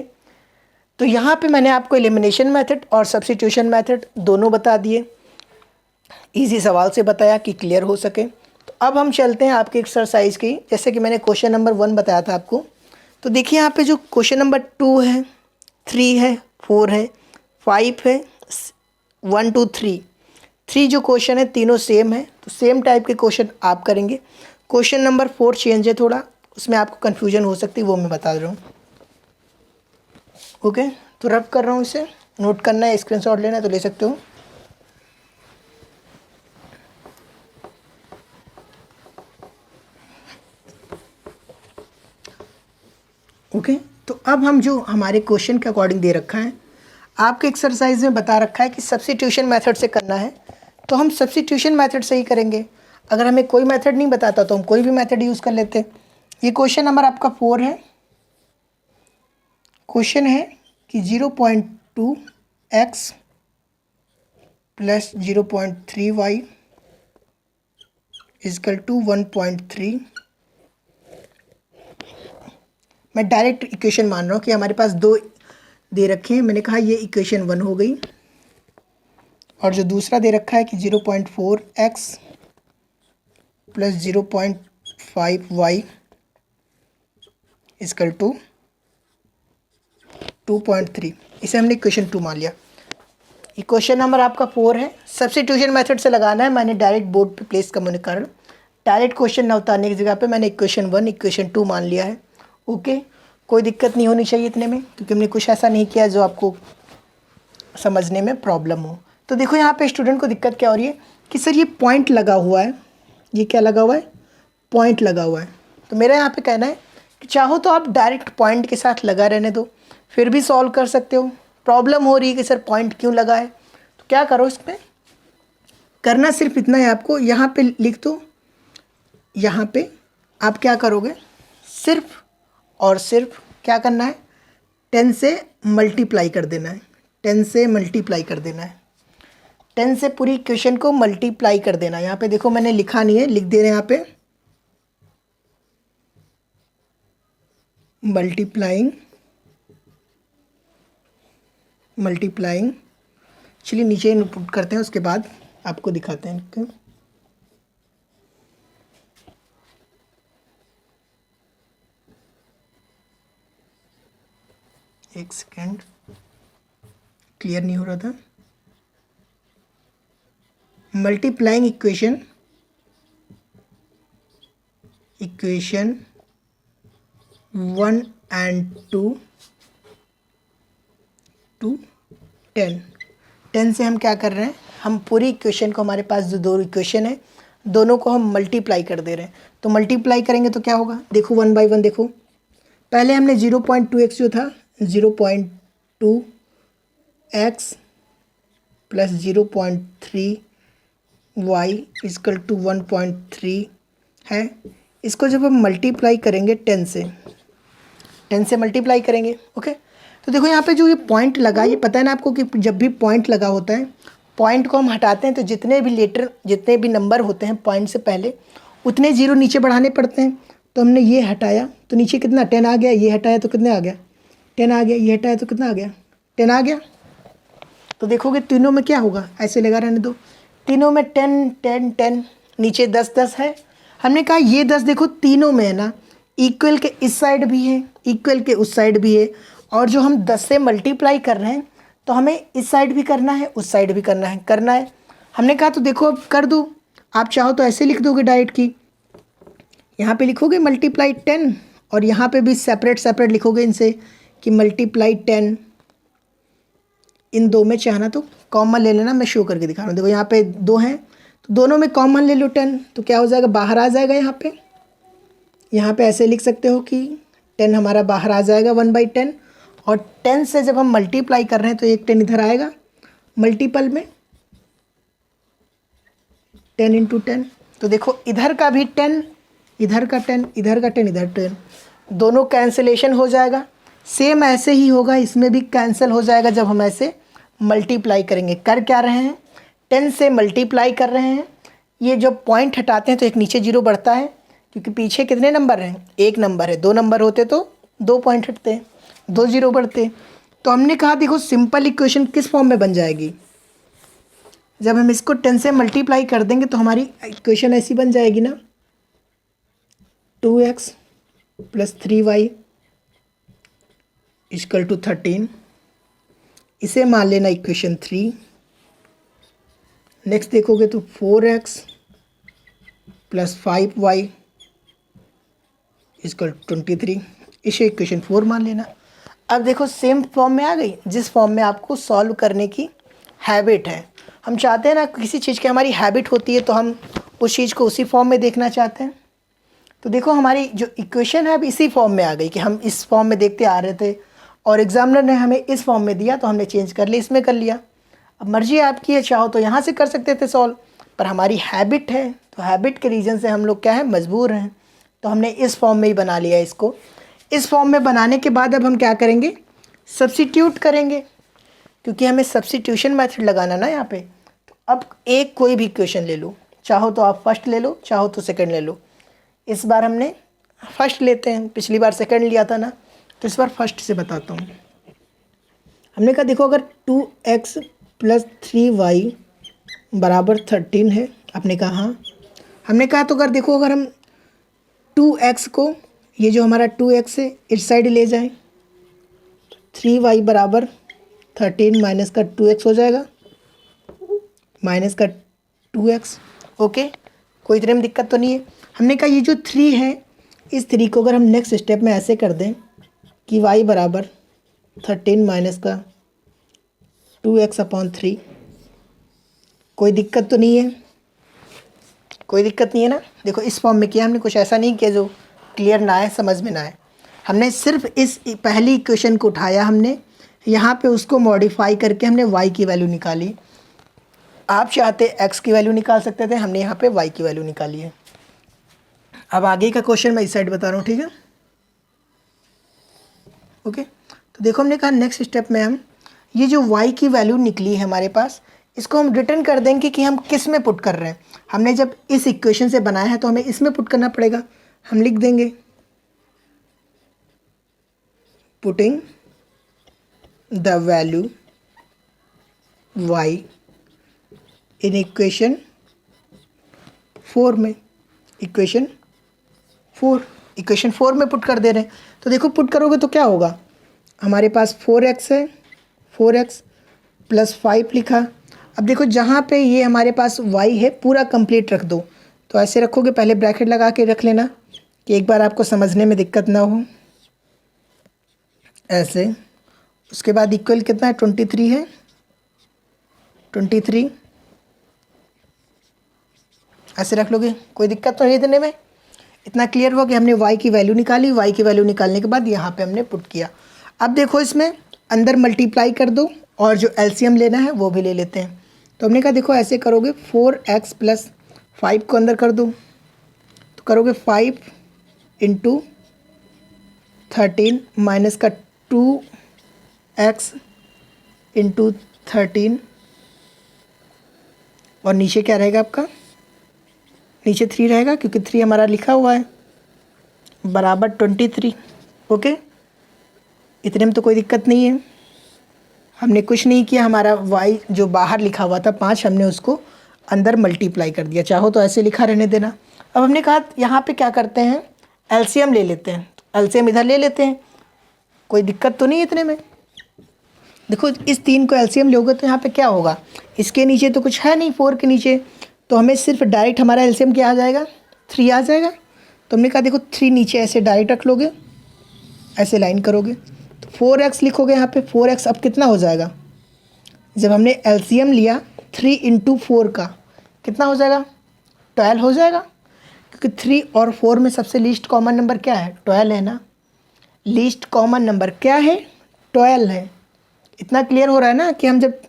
तो यहाँ पे मैंने आपको एलिमिनेशन मेथड और सब्स्टिट्यूशन मेथड दोनों बता दिए, इजी सवाल से बताया कि क्लियर हो सके। तो अब हम चलते हैं आपके एक्सरसाइज की, जैसे कि मैंने क्वेश्चन नंबर 1 बताया था आपको। तो देखिए यहाँ पे जो क्वेश्चन नंबर 2 है, 3 है, 4 है, 5 है, 1 2 3 जो क्वेश्चन है तीनों सेम है, तो सेम टाइप के क्वेश्चन आप करेंगे। क्वेश्चन नंबर 4 चेंज है थोड़ा, उसमें आपको कन्फ्यूजन हो सकती है, वो मैं बता रहा हूँ। ओके, तो रब कर रहा हूँ, इसे नोट करना है, स्क्रीनशॉट लेना है तो ले सकते हो। ओके, तो अब हम जो हमारे क्वेश्चन के अकॉर्डिंग दे रखा है, आपके एक्सरसाइज में बता रखा है कि सब्स्टिट्यूशन मेथड से करना है, तो हम सब्स्टिट्यूशन मेथड से ही करेंगे। अगर हमें कोई मेथड नहीं बताता तो हम कोई भी मेथड यूज़ कर लेते। ये क्वेश्चन नंबर आपका 4 है। क्वेश्चन है कि 0.2x plus 0.3y is equal to 1.3। मैं डायरेक्ट इक्वेशन मान रहा हूँ कि हमारे पास दो दे रखे हैं। मैंने कहा ये इक्वेशन 1 हो गई, और जो दूसरा दे रखा है कि 0.4x plus 0.5y is equal to 2.3, इसे हमने इक्वेशन 2 मान लिया। इक्वेशन नंबर आपका 4 है, सब्स्टिट्यूशन मेथड से लगाना है। मैंने डायरेक्ट बोर्ड पे प्लेस करने के कारण डायरेक्ट क्वेश्चन ना उतारने की जगह पे मैंने इक्वेशन 1 इक्वेशन 2 मान लिया है। ओके, कोई दिक्कत नहीं होनी चाहिए इतने में, क्योंकि हमने कुछ ऐसा नहीं किया जो आपको समझने में प्रॉब्लम हो। तो देखो यहाँ पे स्टूडेंट को दिक्कत क्या हो रही है कि सर ये पॉइंट लगा हुआ है, ये क्या लगा हुआ है, पॉइंट लगा हुआ है। तो मेरा यहाँ पे कहना है कि चाहो तो आप डायरेक्ट पॉइंट के साथ लगा रहने दो, फिर भी सॉल्व कर सकते हो। प्रॉब्लम हो रही है कि सर पॉइंट क्यों लगा है, तो क्या करो, इसमें करना सिर्फ इतना है आपको, यहाँ पे लिख दो। यहाँ पे आप क्या करोगे, सिर्फ और सिर्फ क्या करना है, 10 से मल्टीप्लाई कर देना है, 10 से मल्टीप्लाई कर देना है, 10 से पूरी इक्वेशन को मल्टीप्लाई कर देना है। यहाँ पे देखो मैंने लिखा नहीं है, लिख दे रहे हैं यहाँ पे, मल्टीप्लाइंग। चलिए नीचे इनपुट करते हैं, उसके बाद आपको दिखाते हैं कि एक सेकेंड, क्लियर नहीं हो रहा था, मल्टीप्लाइंग इक्वेशन 1 and 2 to 10। 10 से हम क्या कर रहे हैं, हम पूरी इक्वेशन को, हमारे पास जो दो इक्वेशन है दोनों को हम मल्टीप्लाई कर दे रहे हैं। तो मल्टीप्लाई करेंगे तो क्या होगा, देखो 1 by 1 देखो। पहले हमने 0.2x जो था 0.2x plus 0.3y equal to 1.3 है। इसको जब हम मल्टीप्लाई करेंगे 10 से मल्टीप्लाई करेंगे, ओके। तो देखो यहाँ पे जो ये पॉइंट लगा, ये पता है ना आपको कि जब भी पॉइंट लगा होता है, पॉइंट को हम हटाते हैं तो जितने भी नंबर होते हैं पॉइंट से पहले उतने जीरो नीचे बढ़ाने पड़ते हैं। तो हमने ये हटाया तो नीचे कितना 10 आ गया, ये हटाया तो कितना आ गया 10 आ गया, ये हटाया तो कितना आ गया 10 आ गया। तो देखोगे तीनों में क्या होगा, ऐसे लगा रहने दो, तीनों में 10 10 10, नीचे 10 10 है। हमने कहा ये 10 देखो तीनों में है ना, इक्वल के इस साइड भी है, इक्वल के उस साइड भी है, और जो हम 10 से मल्टीप्लाई कर रहे हैं तो हमें इस साइड भी करना है, उस साइड भी करना है। हमने कहा तो देखो अब कर दो, आप चाहो तो ऐसे लिख दोगे डायरेक्ट की, यहाँ पे लिखोगे मल्टीप्लाई 10 और यहाँ पे भी सेपरेट लिखोगे इनसे कि मल्टीप्लाई 10। इन दो में चाहना तो कॉमन ले लेना, मैं शो करके दिखा रहा हूँ। देखो यहाँ पे 2 हैं तो दोनों में कॉमन ले लो 10, तो क्या हो जाएगा, बाहर आ जाएगा। यहाँ पे ऐसे लिख सकते हो कि 10 हमारा बाहर आ जाएगा 1/10, और 10 से जब हम मल्टीप्लाई कर रहे हैं तो एक 10 इधर आएगा मल्टीपल में, 10 × 10। तो देखो इधर का भी 10, इधर का 10, इधर का 10, इधर 10, दोनों कैंसिलेशन हो जाएगा। सेम ऐसे ही होगा, इसमें भी कैंसिल हो जाएगा जब हम ऐसे मल्टीप्लाई करेंगे। कर क्या रहे हैं, 10 से मल्टीप्लाई कर रहे हैं। ये जब पॉइंट हटाते हैं तो एक नीचे जीरो बढ़ता है, क्योंकि पीछे कितने नंबर हैं, एक नंबर है। 2 नंबर होते तो 2 पॉइंट हटते हैं, 2 जीरो बढ़ते। तो हमने कहा देखो सिंपल इक्वेशन किस फॉर्म में बन जाएगी, जब हम इसको 10 से मल्टीप्लाई कर देंगे तो हमारी इक्वेशन ऐसी बन जाएगी ना, 2x + 3y = 13। इसे मान लेना इक्वेशन 3। नेक्स्ट देखोगे तो 4x + 5y = 23, इसे इक्वेशन 4 मान लेना। अब देखो सेम फॉर्म में आ गई, जिस फॉर्म में आपको सॉल्व करने की हैबिट है। हम चाहते हैं ना किसी चीज़ की हमारी हैबिट होती है तो हम उस चीज़ को उसी फॉर्म में देखना चाहते हैं। तो देखो हमारी जो इक्वेशन है अब इसी फॉर्म में आ गई कि हम इस फॉर्म में देखते आ रहे थे और एग्जामिनर ने हमें इस फॉर्म में दिया तो हमने चेंज कर लिया, इसमें कर लिया। अब मर्जी आपकी है, चाहो तो यहाँ से कर सकते थे सॉल्व, पर हमारी हैबिट है तो हैबिट के रीज़न से हम लोग क्या है, मजबूर हैं। तो हमने इस फॉर्म में ही बना लिया इसको। इस फॉर्म में बनाने के बाद अब हम क्या करेंगे, सब्स्टिट्यूट करेंगे, क्योंकि हमें सब्स्टिट्यूशन मेथड लगाना ना यहाँ पे। तो अब एक कोई भी इक्वेशन ले लो, चाहो तो आप फर्स्ट ले लो, चाहो तो सेकंड ले लो। इस बार हमने फर्स्ट लेते हैं, पिछली बार सेकंड लिया था ना, तो इस बार फर्स्ट से बताता हूँ। हमने कहा देखो अगर 2x + 3y = 13 है, आपने कहा हाँ। हमने कहा तो अगर देखो अगर हम 2x को, ये जो हमारा 2x है इस साइड ले जाएं, 3y = 13 माइनस का 2x हो जाएगा, माइनस का 2x, ओके। कोई इतने में दिक्कत तो नहीं है। हमने कहा ये जो 3 है, इस 3 को अगर हम नेक्स्ट स्टेप में ऐसे कर दें कि y = 13 माइनस का 2x/3, कोई दिक्कत तो नहीं है, कोई दिक्कत नहीं है ना। देखो इस फॉर्म में किया हमने, कुछ ऐसा नहीं किया जो क्लियर ना आए, समझ में ना आए। हमने सिर्फ इस पहली इक्वेशन को उठाया, हमने यहाँ पे उसको मॉडिफाई करके हमने y की वैल्यू निकाली। आप चाहते x की वैल्यू निकाल सकते थे, हमने यहाँ पे y की वैल्यू निकाली है। अब आगे का क्वेश्चन मैं इस साइड बता रहा हूँ, ठीक है, ओके। तो देखो हमने कहा नेक्स्ट स्टेप में हम ये जो y की वैल्यू निकली है हमारे पास, इसको हम रिटर्न कर देंगे कि हम किस में पुट कर रहे हैं। हमने जब इस इक्वेशन से बनाया है तो हमें इसमें पुट करना पड़ेगा। हम लिख देंगे putting the value y in equation 4 में, इक्वेशन 4 में पुट कर दे रहे हैं। तो देखो पुट करोगे तो क्या होगा, हमारे पास 4x है, 4x + 5 लिखा, अब देखो जहाँ पे ये हमारे पास y है पूरा कंप्लीट रख दो, तो ऐसे रखोगे, पहले ब्रैकेट लगा के रख लेना कि एक बार आपको समझने में दिक्कत ना हो, ऐसे। उसके बाद इक्वल कितना है, 23 है, 23 ऐसे रख लोगे, कोई दिक्कत तो नहीं देने में। इतना क्लियर हुआ कि हमने y की वैल्यू निकाली, y की वैल्यू निकालने के बाद यहाँ पे हमने पुट किया। अब देखो इसमें अंदर मल्टीप्लाई कर दो और जो एलसीएम लेना है वो भी ले लेते हैं। तो हमने कहा देखो ऐसे करोगे, 4x + 5 को अंदर कर दो, तो करोगे 5 × 13 माइनस का 2x × 13, और नीचे क्या रहेगा आपका, नीचे 3 रहेगा क्योंकि 3 हमारा लिखा हुआ है, बराबर 23। ओके, इतने में तो कोई दिक्कत नहीं है। हमने कुछ नहीं किया, हमारा y जो बाहर लिखा हुआ था 5, हमने उसको अंदर मल्टीप्लाई कर दिया। चाहो तो ऐसे लिखा रहने देना। अब हमने कहा यहाँ पे क्या करते हैं, एलसीएम ले लेते हैं, एलसीएम इधर ले लेते हैं, कोई दिक्कत तो नहीं है इतने में। देखो इस 3 को एलसीएम लोगे तो यहाँ पे क्या होगा, इसके नीचे तो कुछ है नहीं 4 के नीचे, तो हमें सिर्फ डायरेक्ट हमारा एलसीएम क्या आ जाएगा, 3 आ जाएगा। तो हमने कहा देखो 3 नीचे ऐसे डायरेक्ट रख लोगे, ऐसे लाइन करोगे, तो 4x लिखोगे यहाँ पे। 4x अब कितना हो जाएगा, जब हमने एलसीएम लिया 3 × 4 का कितना हो जाएगा, 12 हो जाएगा, क्योंकि 3 और 4 में सबसे लीस्ट कॉमन नंबर क्या है, 12 है ना। लीस्ट कॉमन नंबर क्या है, 12 है। इतना क्लियर हो रहा है ना कि हम जब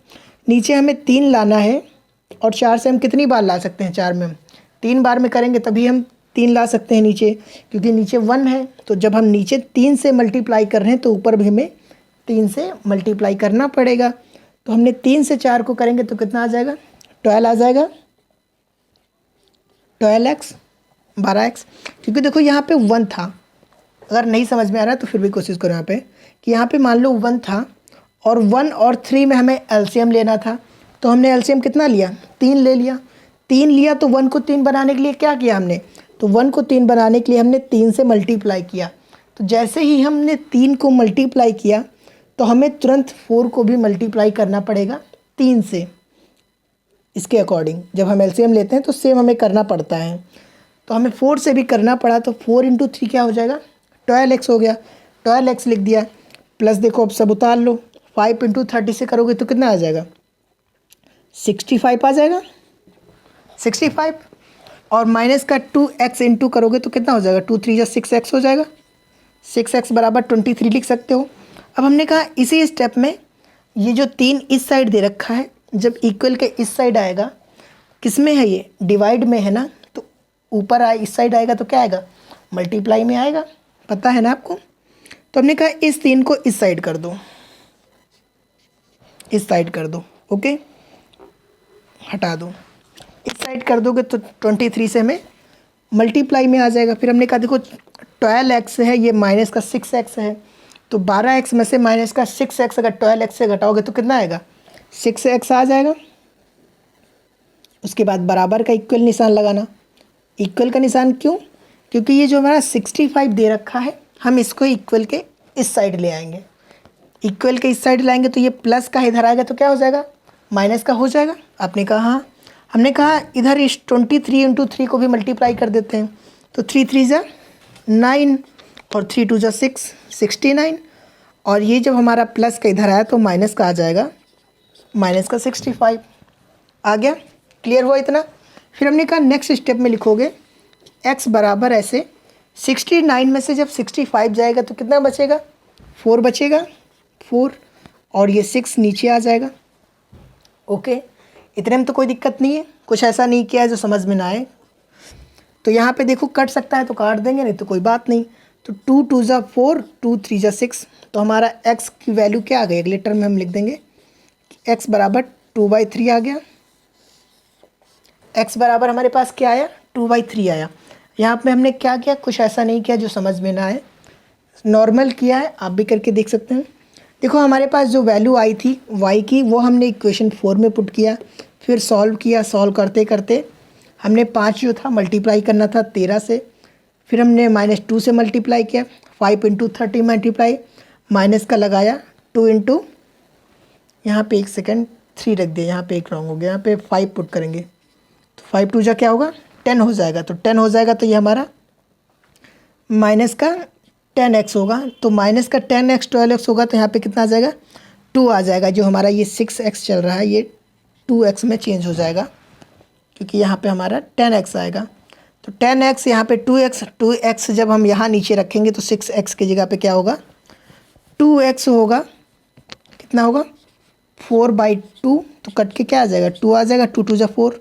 नीचे हमें 3 लाना है और 4 से हम कितनी बार ला सकते हैं, 4 में हम 3 बार में करेंगे तभी हम 3 ला सकते हैं नीचे, क्योंकि नीचे 1 है। तो जब हम नीचे 3 से मल्टीप्लाई कर रहे हैं तो ऊपर भी हमें 3 से मल्टीप्लाई करना पड़ेगा। तो हमने 3 से 4 को करेंगे तो कितना आ जाएगा, 12 आ जाएगा, 12x 12x। क्योंकि देखो यहाँ पे 1 था, अगर नहीं समझ में आ रहा तो फिर भी कोशिश करो यहाँ पे कि यहाँ पे मान लो 1 था और 1 और 3 में हमें एलसीएम लेना था, तो हमने एलसीएम कितना लिया, 3 ले लिया। 3 लिया तो 1 को 3 बनाने के लिए क्या किया हमने, तो 1 को 3 बनाने के लिए हमने 3 से मल्टीप्लाई किया। तो जैसे ही हमने 3 को मल्टीप्लाई किया तो हमें तुरंत 4 को भी मल्टीप्लाई करना पड़ेगा 3 से। इसके अकॉर्डिंग जब हम एलसीएम लेते हैं तो सेम हमें करना पड़ता है, तो हमें 4 से भी करना पड़ा। तो 4 × 3 क्या हो जाएगा, 12x हो गया, 12x लिख दिया। प्लस देखो अब सब उतार लो, 5 × 30 से करोगे तो कितना आ जाएगा, 65 आ जाएगा, 65। और माइनस का 2x × करोगे तो कितना हो जाएगा, 2 3 = 6x हो जाएगा, 6x बराबर 23 लिख सकते हो। अब हमने कहा इसी स्टेप में ये जो 3 इस साइड दे रखा है, जब इक्वल के इस साइड आएगा, किस में है ये, डिवाइड में है ना, तो ऊपर आए इस साइड आएगा तो क्या आएगा, मल्टीप्लाई में आएगा, पता है ना आपको। तो हमने कहा इस 3 को इस साइड कर दो, इस साइड कर दो, ओके, हटा दो, इस साइड कर दोगे तो 23 से हमें मल्टीप्लाई में आ जाएगा। फिर हमने कहा देखो 12x है, ये माइनस का 6x है, तो 12x में से माइनस का 6x अगर 12x से घटाओगे तो कितना आएगा, 6x आ जाएगा। उसके बाद बराबर का इक्वल निशान लगाना। इक्वल का निशान क्यों, क्योंकि ये जो हमारा 65 दे रखा है, हम इसको इक्वल के इस साइड ले आएंगे। इक्वल के इस साइड लाएंगे तो ये प्लस का इधर आएगा तो क्या हो जाएगा, माइनस का हो जाएगा। आपने कहा हाँ, हमने कहा इधर इस 23 × 3 को भी मल्टीप्लाई कर देते हैं, तो 3 3 = 9 और 3 2 = 6, 69। और ये जब हमारा प्लस का इधर आया तो माइनस का आ जाएगा, माइनस का 65 आ गया। क्लियर हुआ इतना। फिर हमने कहा नेक्स्ट स्टेप में लिखोगे x बराबर ऐसे 69 में से जब 65 जाएगा तो कितना बचेगा, 4 बचेगा, 4, और ये 6 नीचे आ जाएगा। ओके, इतने में तो कोई दिक्कत नहीं है, कुछ ऐसा नहीं किया है जो समझ में ना आए। तो यहाँ पे देखो कट सकता है तो काट देंगे, नहीं तो कोई बात नहीं। तो 2 2 = 4, 2 3 = 6, तो हमारा x की वैल्यू क्या आ गई, अगले टर्म में हम लिख देंगे x बराबर 2/3 आ गया। x बराबर हमारे पास क्या आया, 2/3 आया। यहाँ पे हमने क्या किया, कुछ ऐसा नहीं किया जो समझ में ना आए, नॉर्मल किया है, आप भी करके देख सकते हैं। देखो हमारे पास जो वैल्यू आई थी y की, वो हमने इक्वेशन 4 में पुट किया, फिर सॉल्व किया। सॉल्व करते करते हमने 5 जो था मल्टीप्लाई करना था 13 से, फिर हमने -2 से मल्टीप्लाई किया, 5 × 30 मल्टीप्लाई, माइनस का लगाया 2 × यहाँ पे 1 सेकेंड 3 रख दिया, यहाँ पे एक रॉन्ग हो गया, यहाँ पे 5 पुट करेंगे तो 5 टू जा क्या होगा 10 हो जाएगा, तो 10 हो जाएगा तो ये हमारा माइनस का 10x होगा, तो माइनस का 10x 12x होगा, तो यहाँ पे कितना आ जाएगा 2 आ जाएगा। जो हमारा ये 6x चल रहा है ये 2x में चेंज हो जाएगा, क्योंकि यहाँ पे हमारा 10x आएगा। तो 10x यहाँ पे 2x जब हम यहाँ नीचे रखेंगे तो 6x की जगह पे क्या होगा 2x होगा, कितना होगा 4/2, तो कट के क्या आ जाएगा 2 आ जाएगा, 2 2 जा 4,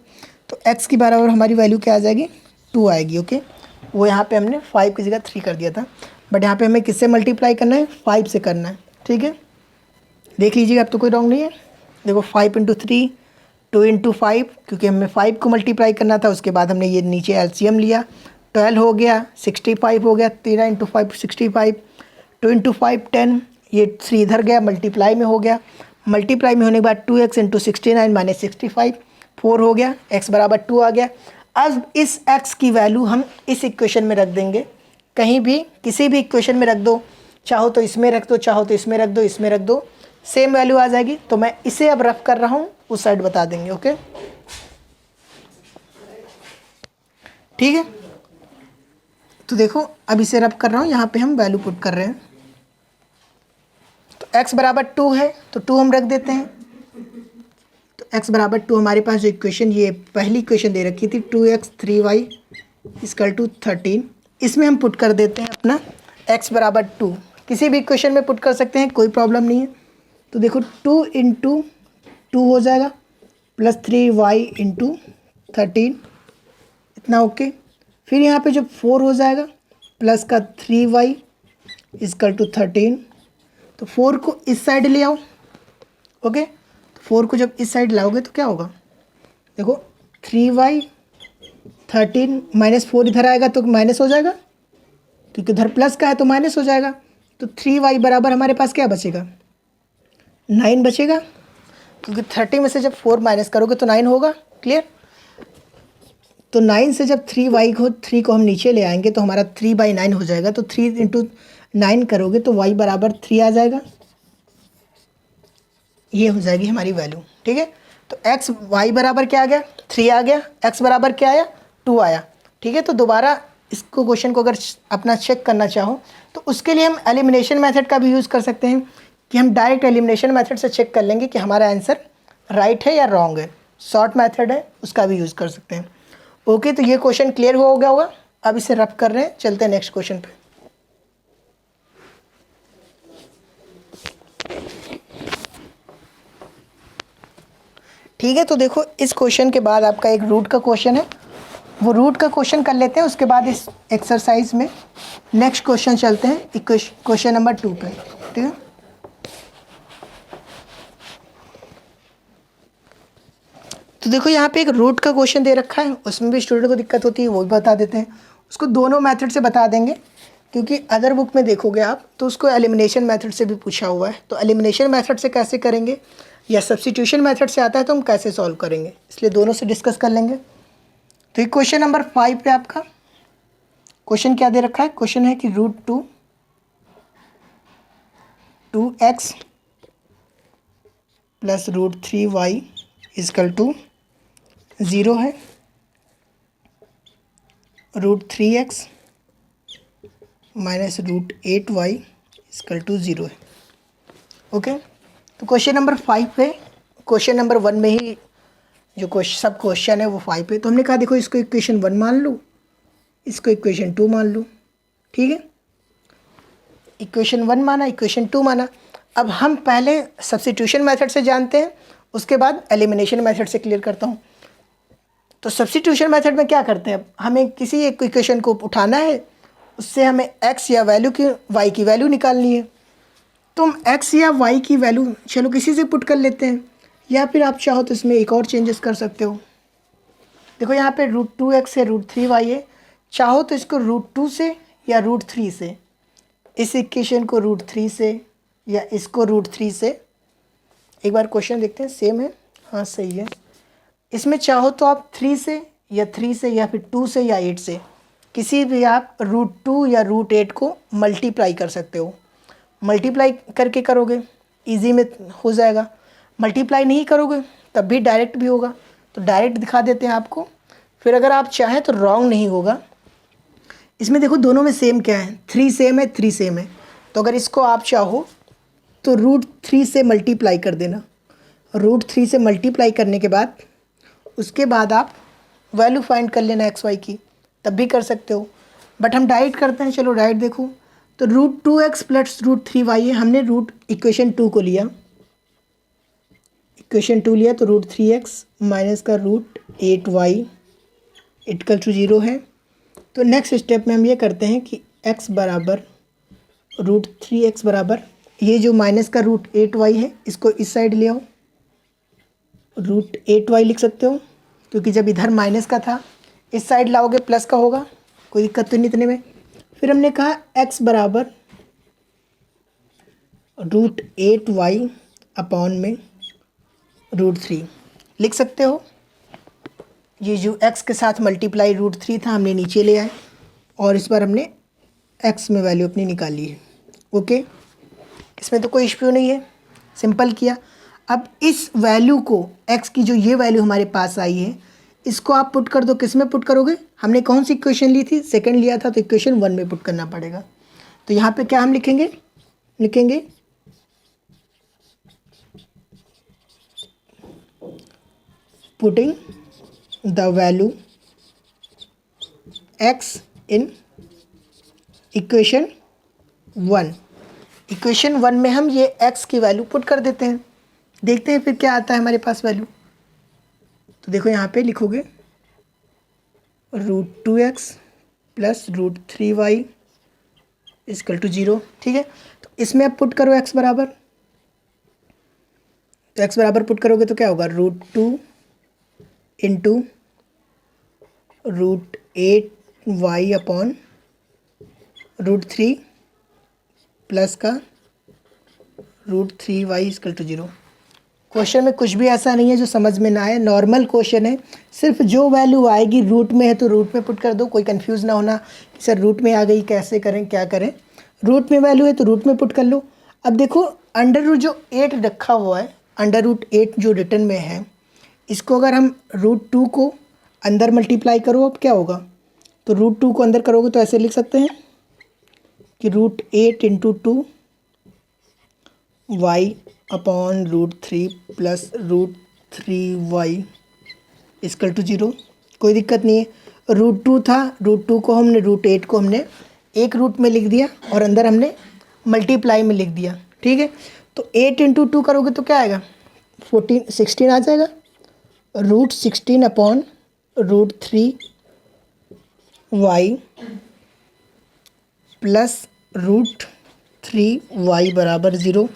तो x की बराबर हमारी वैल्यू क्या आ जाएगी 2 आएगी। ओके, वो यहाँ पे हमने 5 की जगह 3 कर दिया था, बट यहाँ पे हमें किससे मल्टीप्लाई करना है 5 से करना है। ठीक है, देख लीजिएगा, अब तो कोई रॉन्ग नहीं है। देखो 5 × 3 2 × 5, क्योंकि हमें 5 को मल्टीप्लाई करना था, उसके बाद हमने ये नीचे एलसीएम लिया, 12 हो गया, 65 हो गया, 13 × 5 65, 2 × 5 10, ये 3 इधर गया मल्टीप्लाई में हो गया, मल्टीप्लाई में होने के बाद 2x × 69 - 65 4 हो गया, x बराबर 2 आ गया। अब इस x की वैल्यू हम इस इक्वेशन में रख देंगे, कहीं भी किसी भी इक्वेशन में रख दो, चाहो तो इसमें रख दो, चाहो तो इसमें रख दो, इसमें रख दो, सेम वैल्यू आ जाएगी। तो मैं इसे अब रफ कर रहा हूँ, उस साइड बता देंगे। ओके, ठीक है, तो देखो अब इसे रफ कर रहा हूँ, यहाँ पे हम वैल्यू पुट कर रहे हैं, तो x बराबर 2 है तो 2 हम रख देते हैं, तो x बराबर 2 हमारे पास जो इक्वेशन ये पहली इक्वेशन दे रखी थी 2x 3y = 13, इसमें हम पुट कर देते हैं अपना x बराबर 2, किसी भी इक्वेशन में पुट कर सकते हैं, कोई प्रॉब्लम नहीं है। तो देखो 2 × 2 हो जाएगा प्लस 3y × 13, इतना ओके। फिर यहाँ पे जब 4 हो जाएगा प्लस का 3y = 13, तो 4 को इस साइड ले आओ। ओके, तो 4 को जब इस साइड लाओगे तो क्या होगा, देखो 3y 13 -4 इधर आएगा तो माइनस हो जाएगा, क्योंकि इधर प्लस का है तो माइनस हो जाएगा, तो 3y बराबर हमारे पास क्या बचेगा 9 बचेगा, क्योंकि 30 में से जब 4 माइनस करोगे तो 9 होगा। क्लियर, तो 9 से जब 3 को हम नीचे ले आएंगे तो हमारा 3/9 हो जाएगा, तो 3 × 9 करोगे तो y बराबर 3 आ जाएगा, ये हो जाएगी हमारी वैल्यू। ठीक है, तो x y बराबर क्या आ गया 3 आ गया, x बराबर क्या आया 2 आया। ठीक है, तो दोबारा इसको क्वेश्चन को अगर अपना चेक करना चाहो तो उसके लिए हम एलिमिनेशन मेथड का भी यूज़ कर सकते हैं, कि हम डायरेक्ट एलिमिनेशन मेथड से चेक कर लेंगे कि हमारा आंसर राइट है या रॉन्ग है। शॉर्ट मेथड है, उसका भी यूज़ कर सकते हैं। ओके, तो ये क्वेश्चन क्लियर हो गया होगा, अब इसे रफ कर रहे हैं, चलते हैं नेक्स्ट क्वेश्चन पे। ठीक है, तो देखो इस क्वेश्चन के बाद आपका एक रूट का क्वेश्चन है, वो रूट का क्वेश्चन कर लेते हैं, उसके बाद इस एक्सरसाइज में नेक्स्ट क्वेश्चन चलते हैं क्वेश्चन नंबर 2 पे। ठीक है, तो देखो यहाँ पे एक रूट का क्वेश्चन दे रखा है, उसमें भी स्टूडेंट को दिक्कत होती है, वो भी बता देते हैं। उसको दोनों मेथड से बता देंगे, क्योंकि अदर बुक में देखोगे आप तो उसको एलिमिनेशन मेथड से भी पूछा हुआ है, तो एलिमिनेशन मेथड से कैसे करेंगे या सब्स्टिट्यूशन मेथड से आता है तो हम कैसे सॉल्व करेंगे, इसलिए दोनों से डिस्कस कर लेंगे। तो ये क्वेश्चन नंबर 5 पे आपका क्वेश्चन क्या दे रखा है, क्वेश्चन है कि √2x + √3y = 0 है, √3x - √8y = 0 है। ओके, तो क्वेश्चन नंबर 5 पे, क्वेश्चन नंबर 1 में ही जो सब क्वेश्चन है वो 5 है, तो हमने कहा देखो इसको इक्वेशन 1 मान लो, इसको इक्वेशन 2 मान लो। ठीक है, इक्वेशन 1 माना, इक्वेशन 2 माना। अब हम पहले सब्स्टिट्यूशन मेथड से जानते हैं, उसके बाद एलिमिनेशन मेथड से क्लियर करता हूँ। तो सब्स्टिट्यूशन मेथड में क्या करते हैं, अब हमें किसी एक इक्वेशन को उठाना है, उससे हमें x या वैल्यू की y की वैल्यू निकालनी है, तो हम x या y की वैल्यू चलो किसी से पुट कर लेते हैं, या फिर आप चाहो तो इसमें एक और चेंजेस कर सकते हो। देखो यहाँ पे √2x है, √3y है, चाहो तो इसको √2 से या √3 से, इस इक्वेशन को √3 से या इसको √3 से। एक बार क्वेश्चन देखते हैं, सेम है, हाँ सही है। इसमें चाहो तो आप 3 से या 3 से या फिर 2 से या 8 से, किसी भी आप √2 या √8 को मल्टीप्लाई कर सकते हो। मल्टीप्लाई करके करोगे इजी में हो जाएगा, मल्टीप्लाई नहीं करोगे तब भी डायरेक्ट भी होगा, तो डायरेक्ट दिखा देते हैं आपको। फिर अगर आप चाहें तो रॉन्ग नहीं होगा। इसमें देखो दोनों में सेम क्या है, 3 सेम है, 3 सेम है। तो अगर इसको आप चाहो तो √3 से मल्टीप्लाई कर देना। √3 से मल्टीप्लाई करने के बाद उसके बाद आप वैल्यू फाइंड कर लेना एक्स वाई की, तब भी कर सकते हो। बट हम डायरेक्ट करते हैं, चलो डायरेक्ट देखो। तो √2x प्लस √3y है, हमने इक्वेशन 2 को लिया, इक्वेशन 2 लिया तो √3x माइनस का √8y इक्वल टू 0 है। तो नेक्स्ट स्टेप में हम ये करते हैं कि x बराबर √3x बराबर ये जो माइनस का √8y है इसको इस साइड ले आओ, √8y लिख सकते हो, क्योंकि जब इधर माइनस का था इस साइड लाओगे प्लस का होगा, कोई दिक्कत तो नहीं इतने में। फिर हमने कहा x बराबर √8y अपॉन में √3 लिख सकते हो। ये जो x के साथ मल्टीप्लाई √3 था हमने नीचे ले आए और इस बार हमने x में वैल्यू अपनी निकाली है। ओके, इसमें तो कोई इश्यू नहीं है, सिंपल किया। अब इस वैल्यू को x की जो ये वैल्यू हमारे पास आई है इसको आप पुट कर दो। किस में पुट करोगे, हमने कौन सी इक्वेशन ली थी, सेकंड लिया था, तो इक्वेशन 1 में पुट करना पड़ेगा। तो यहाँ पे क्या हम लिखेंगे putting the value x in equation 1। Equation 1 में हम ये x की वैल्यू पुट कर देते हैं, देखते हैं फिर क्या आता है हमारे पास वैल्यू। तो देखो यहाँ पे लिखोगे √2x plus √3y equal to 0, ठीक है। तो इसमें आप पुट करो x बराबर, तो x बराबर पुट करोगे तो क्या होगा, √2 इंटू √8y अपॉन √3 प्लस का √3y इक्वल टू 0। क्वेश्चन में कुछ भी ऐसा नहीं है जो समझ में ना आए, नॉर्मल क्वेश्चन है। सिर्फ जो वैल्यू आएगी रूट में है तो रूट में पुट कर दो, कोई कंफ्यूज ना होना कि सर रूट में आ गई कैसे करें क्या करें। रूट में वैल्यू है तो रूट में पुट कर लो। अब देखो अंडर जो 8 रखा हुआ है, अंडर √8 जो रिटर्न में है, इसको अगर हम √2 को अंदर मल्टीप्लाई करो अब क्या होगा, तो √2 को अंदर करोगे तो ऐसे लिख सकते हैं कि √8 into 2 y upon √3 plus √3y equal to 0। कोई दिक्कत नहीं है, √2 था, √2 को हमने √8 को हमने एक रूट में लिख दिया और अंदर हमने मल्टीप्लाई में लिख दिया, ठीक है। तो 8 इंटू 2 करोगे तो क्या आएगा, 16 आ जाएगा। √16 अपॉन √3y प्लस √3y बराबर 0।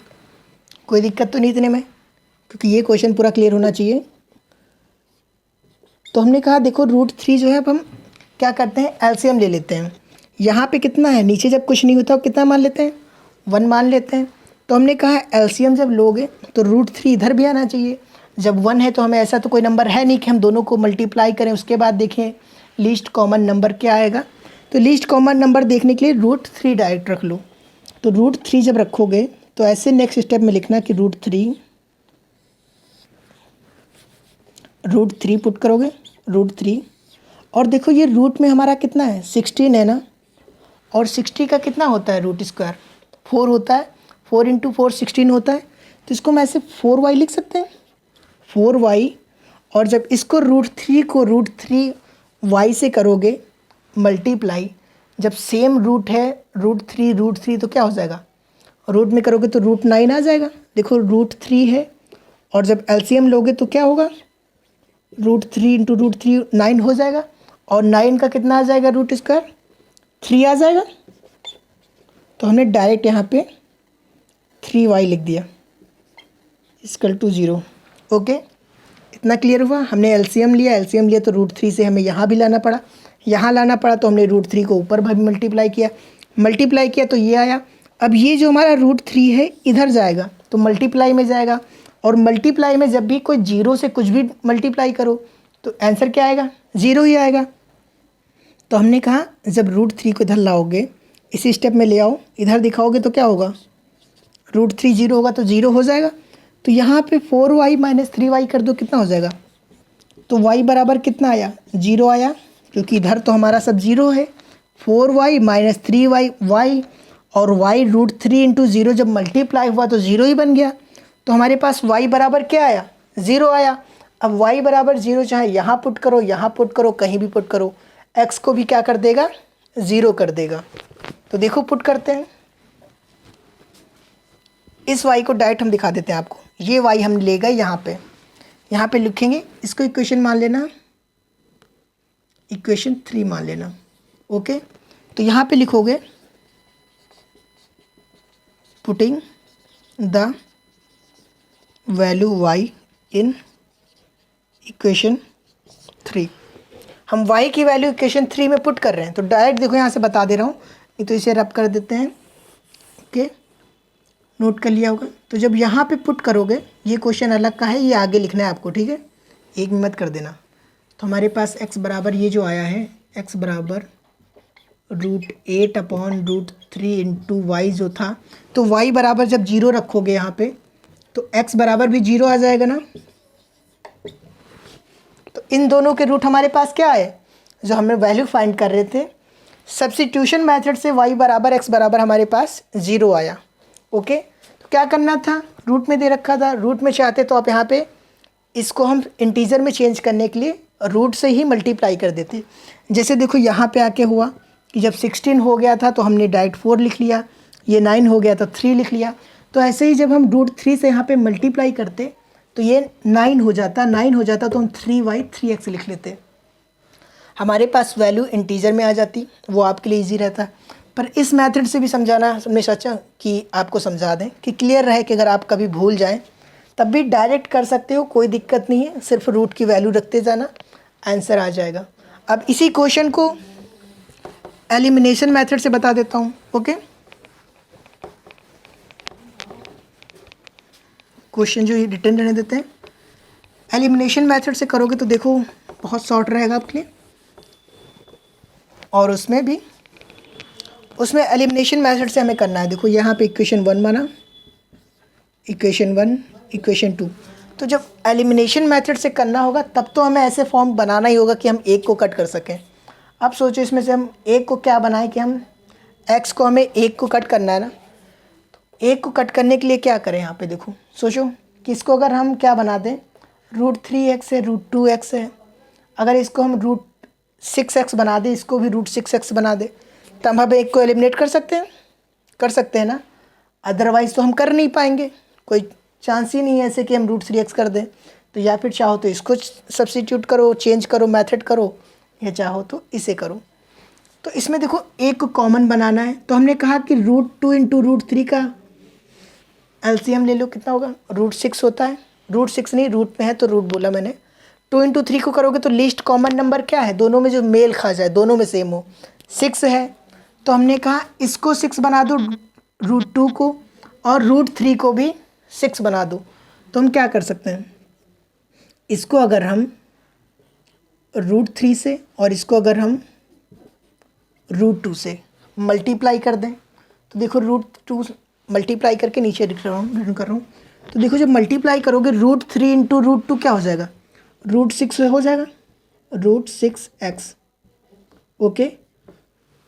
कोई दिक्कत तो नहीं इतने में, क्योंकि ये क्वेश्चन पूरा क्लियर होना चाहिए। तो हमने कहा देखो √3 जो है, अब हम क्या करते हैं एलसीएम ले लेते हैं। यहाँ पे कितना है, नीचे जब कुछ नहीं होता कितना मान लेते हैं, 1 मान लेते हैं। तो हमने कहा एलसीएम जब लोगे तो √3 इधर भी आना चाहिए। जब 1 है तो हमें ऐसा तो कोई नंबर है नहीं कि हम दोनों को मल्टीप्लाई करें उसके बाद देखें लीस्ट कॉमन नंबर क्या आएगा। तो लीस्ट कॉमन नंबर देखने के लिए √3 डायरेक्ट रख लो। तो √3 जब रखोगे तो ऐसे नेक्स्ट स्टेप में लिखना कि √3 पुट करोगे, √3। और देखो ये रूट में हमारा कितना है, 16 है ना, और 60 का कितना होता है रूट स्क्वायर, 4 होता है। 4 इंटू 4 16 होता है। तो इसको हम ऐसे 4y लिख सकते हैं, 4y। और जब इसको √3 को √3y से करोगे मल्टीप्लाई, जब सेम रूट है √3 तो क्या हो जाएगा, रूट में करोगे तो √9 आ जाएगा। देखो √3 है और जब एलसीएम लोगे तो क्या होगा, √3 इंटू √3 9 हो जाएगा। और 9 का कितना आ जाएगा, रूट स्क्वायर 3 आ जाएगा। तो हमने डायरेक्ट यहाँ पे 3y लिख दिया इक्वल टू 0। ओके, इतना क्लियर हुआ। हमने एलसीएम लिया तो √3 से हमें यहाँ भी लाना पड़ा, यहाँ लाना पड़ा तो हमने √3 को ऊपर भी मल्टीप्लाई किया तो ये आया। अब ये जो हमारा √3 है इधर जाएगा तो मल्टीप्लाई में जाएगा, और मल्टीप्लाई में जब भी कोई 0 से कुछ भी मल्टीप्लाई करो तो आंसर क्या आएगा, 0 ही आएगा। तो हमने कहा जब √3 को इधर लाओगे, इसी स्टेप में ले आओ, इधर दिखाओगे तो क्या होगा, √3 0 होगा तो 0 हो जाएगा। तो यहाँ पे 4y माइनस 3y कर दो, कितना हो जाएगा? तो y बराबर कितना आया? 0 आया, क्योंकि इधर तो हमारा सब 0 है। 4y माइनस 3y y, और y रूट 3 इंटू 0 जब मल्टीप्लाई हुआ तो 0 ही बन गया। तो हमारे पास y बराबर क्या आया? 0 आया। अब y बराबर 0 चाहे यहाँ पुट करो, यहाँ पुट करो, कहीं भी पुट करो, x को भी क्या कर देगा? 0 कर देगा। तो देखो पुट करते हैं, इस y को डायरेक्ट हम दिखा देते हैं आपको। ये y हम ले गए यहाँ पे लिखेंगे, इसको इक्वेशन मान लेना, इक्वेशन 3 मान लेना। ओके, तो यहाँ पे लिखोगे putting the value y in equation 3। हम y की वैल्यू इक्वेशन 3 में पुट कर रहे हैं, तो डायरेक्ट देखो यहाँ से बता दे रहा हूँ, नहीं तो इसे रब कर देते हैं। ओके, नोट कर लिया होगा। तो जब यहाँ पे पुट करोगे, ये क्वेश्चन अलग का है, ये आगे लिखना है आपको, ठीक है, एक में मत कर देना। तो हमारे पास x बराबर ये जो आया है, x बराबर √8/√3 इंटू वाई जो था, तो y बराबर जब 0 रखोगे यहाँ पे तो x बराबर भी 0 आ जाएगा ना। तो इन दोनों के रूट हमारे पास क्या है, जो हमें वैल्यू फाइंड कर रहे थे, सब्स्टिट्यूशन मेथड से y बराबर x बराबर हमारे पास 0 आया। ओके, तो क्या करना था, रूट में दे रखा था, रूट में चाहते तो आप यहाँ पे इसको हम इंटीजर में चेंज करने के लिए रूट से ही मल्टीप्लाई कर देते। जैसे देखो यहाँ पे आके हुआ कि जब 16 हो गया था तो हमने डायरेक्ट 4 लिख लिया, ये 9 हो गया तो 3 लिख लिया। तो ऐसे ही जब हम √3 से यहाँ पे मल्टीप्लाई करते तो ये 9 हो जाता, 9 हो जाता तो हम 3y 3x लिख लेते, हमारे पास वैल्यू इंटीजर में आ जाती, वो आपके लिए ईजी रहता। पर इस मेथड से भी समझाना हमने सोचा कि आपको समझा दें कि क्लियर रहे कि अगर आप कभी भूल जाएं तब भी डायरेक्ट कर सकते हो, कोई दिक्कत नहीं है, सिर्फ रूट की वैल्यू रखते जाना, आंसर आ जाएगा। अब इसी क्वेश्चन को एलिमिनेशन मेथड से बता देता हूँ। ओके, क्वेश्चन जो रिटर्न रहने देते हैं, एलिमिनेशन मेथड से करोगे तो देखो बहुत शॉर्ट रहेगा आपके लिए, और उसमें एलिमिनेशन मेथड से हमें करना है। देखो यहाँ पे इक्वेशन 1 बना, इक्वेशन 1, इक्वेशन 2, तो जब एलिमिनेशन मेथड से करना होगा तब तो हमें ऐसे फॉर्म बनाना ही होगा कि हम एक को कट कर सकें। अब सोचो इसमें से हम एक को क्या बनाएं कि हम x को हमें एक को कट करना है ना, तो एक को कट करने के लिए क्या करें, यहाँ पे देखो सोचो कि इसको अगर हम क्या बना दें, √3x है, √2x है, अगर इसको हम √6x बना दें, इसको भी √6x बना दें, तब हम एक को एलिमिनेट कर सकते हैं ना, अदरवाइज़ तो हम कर नहीं पाएंगे, कोई चांस ही नहीं है ऐसे कि हम √3x कर दें। तो या फिर चाहो तो इसको सब्स्टिट्यूट करो, चेंज करो, मेथड करो, या चाहो तो इसे करो। तो इसमें देखो एक को कॉमन बनाना है, तो हमने कहा कि √2 इंटू √3 का एलसीएम ले लो, कितना होगा, √6 होता है, √6 नहीं, रूट में है तो रूट बोला मैंने। 2 इंटू 3 को करोगे तो लीस्ट कॉमन नंबर क्या है, दोनों में जो मेल खा जाए, दोनों में सेम हो, 6 है। तो हमने कहा इसको 6 बना दो √2 को, और √3 को भी 6 बना दो। तो हम क्या कर सकते हैं, इसको अगर हम √3 से और इसको अगर हम √2 से मल्टीप्लाई कर दें, तो देखो √2 मल्टीप्लाई करके नीचे रिटर्न कर रहा हूँ, तो देखो जब मल्टीप्लाई करोगे √3 इंटू √2 क्या हो जाएगा, √6 हो जाएगा, √6x। ओके,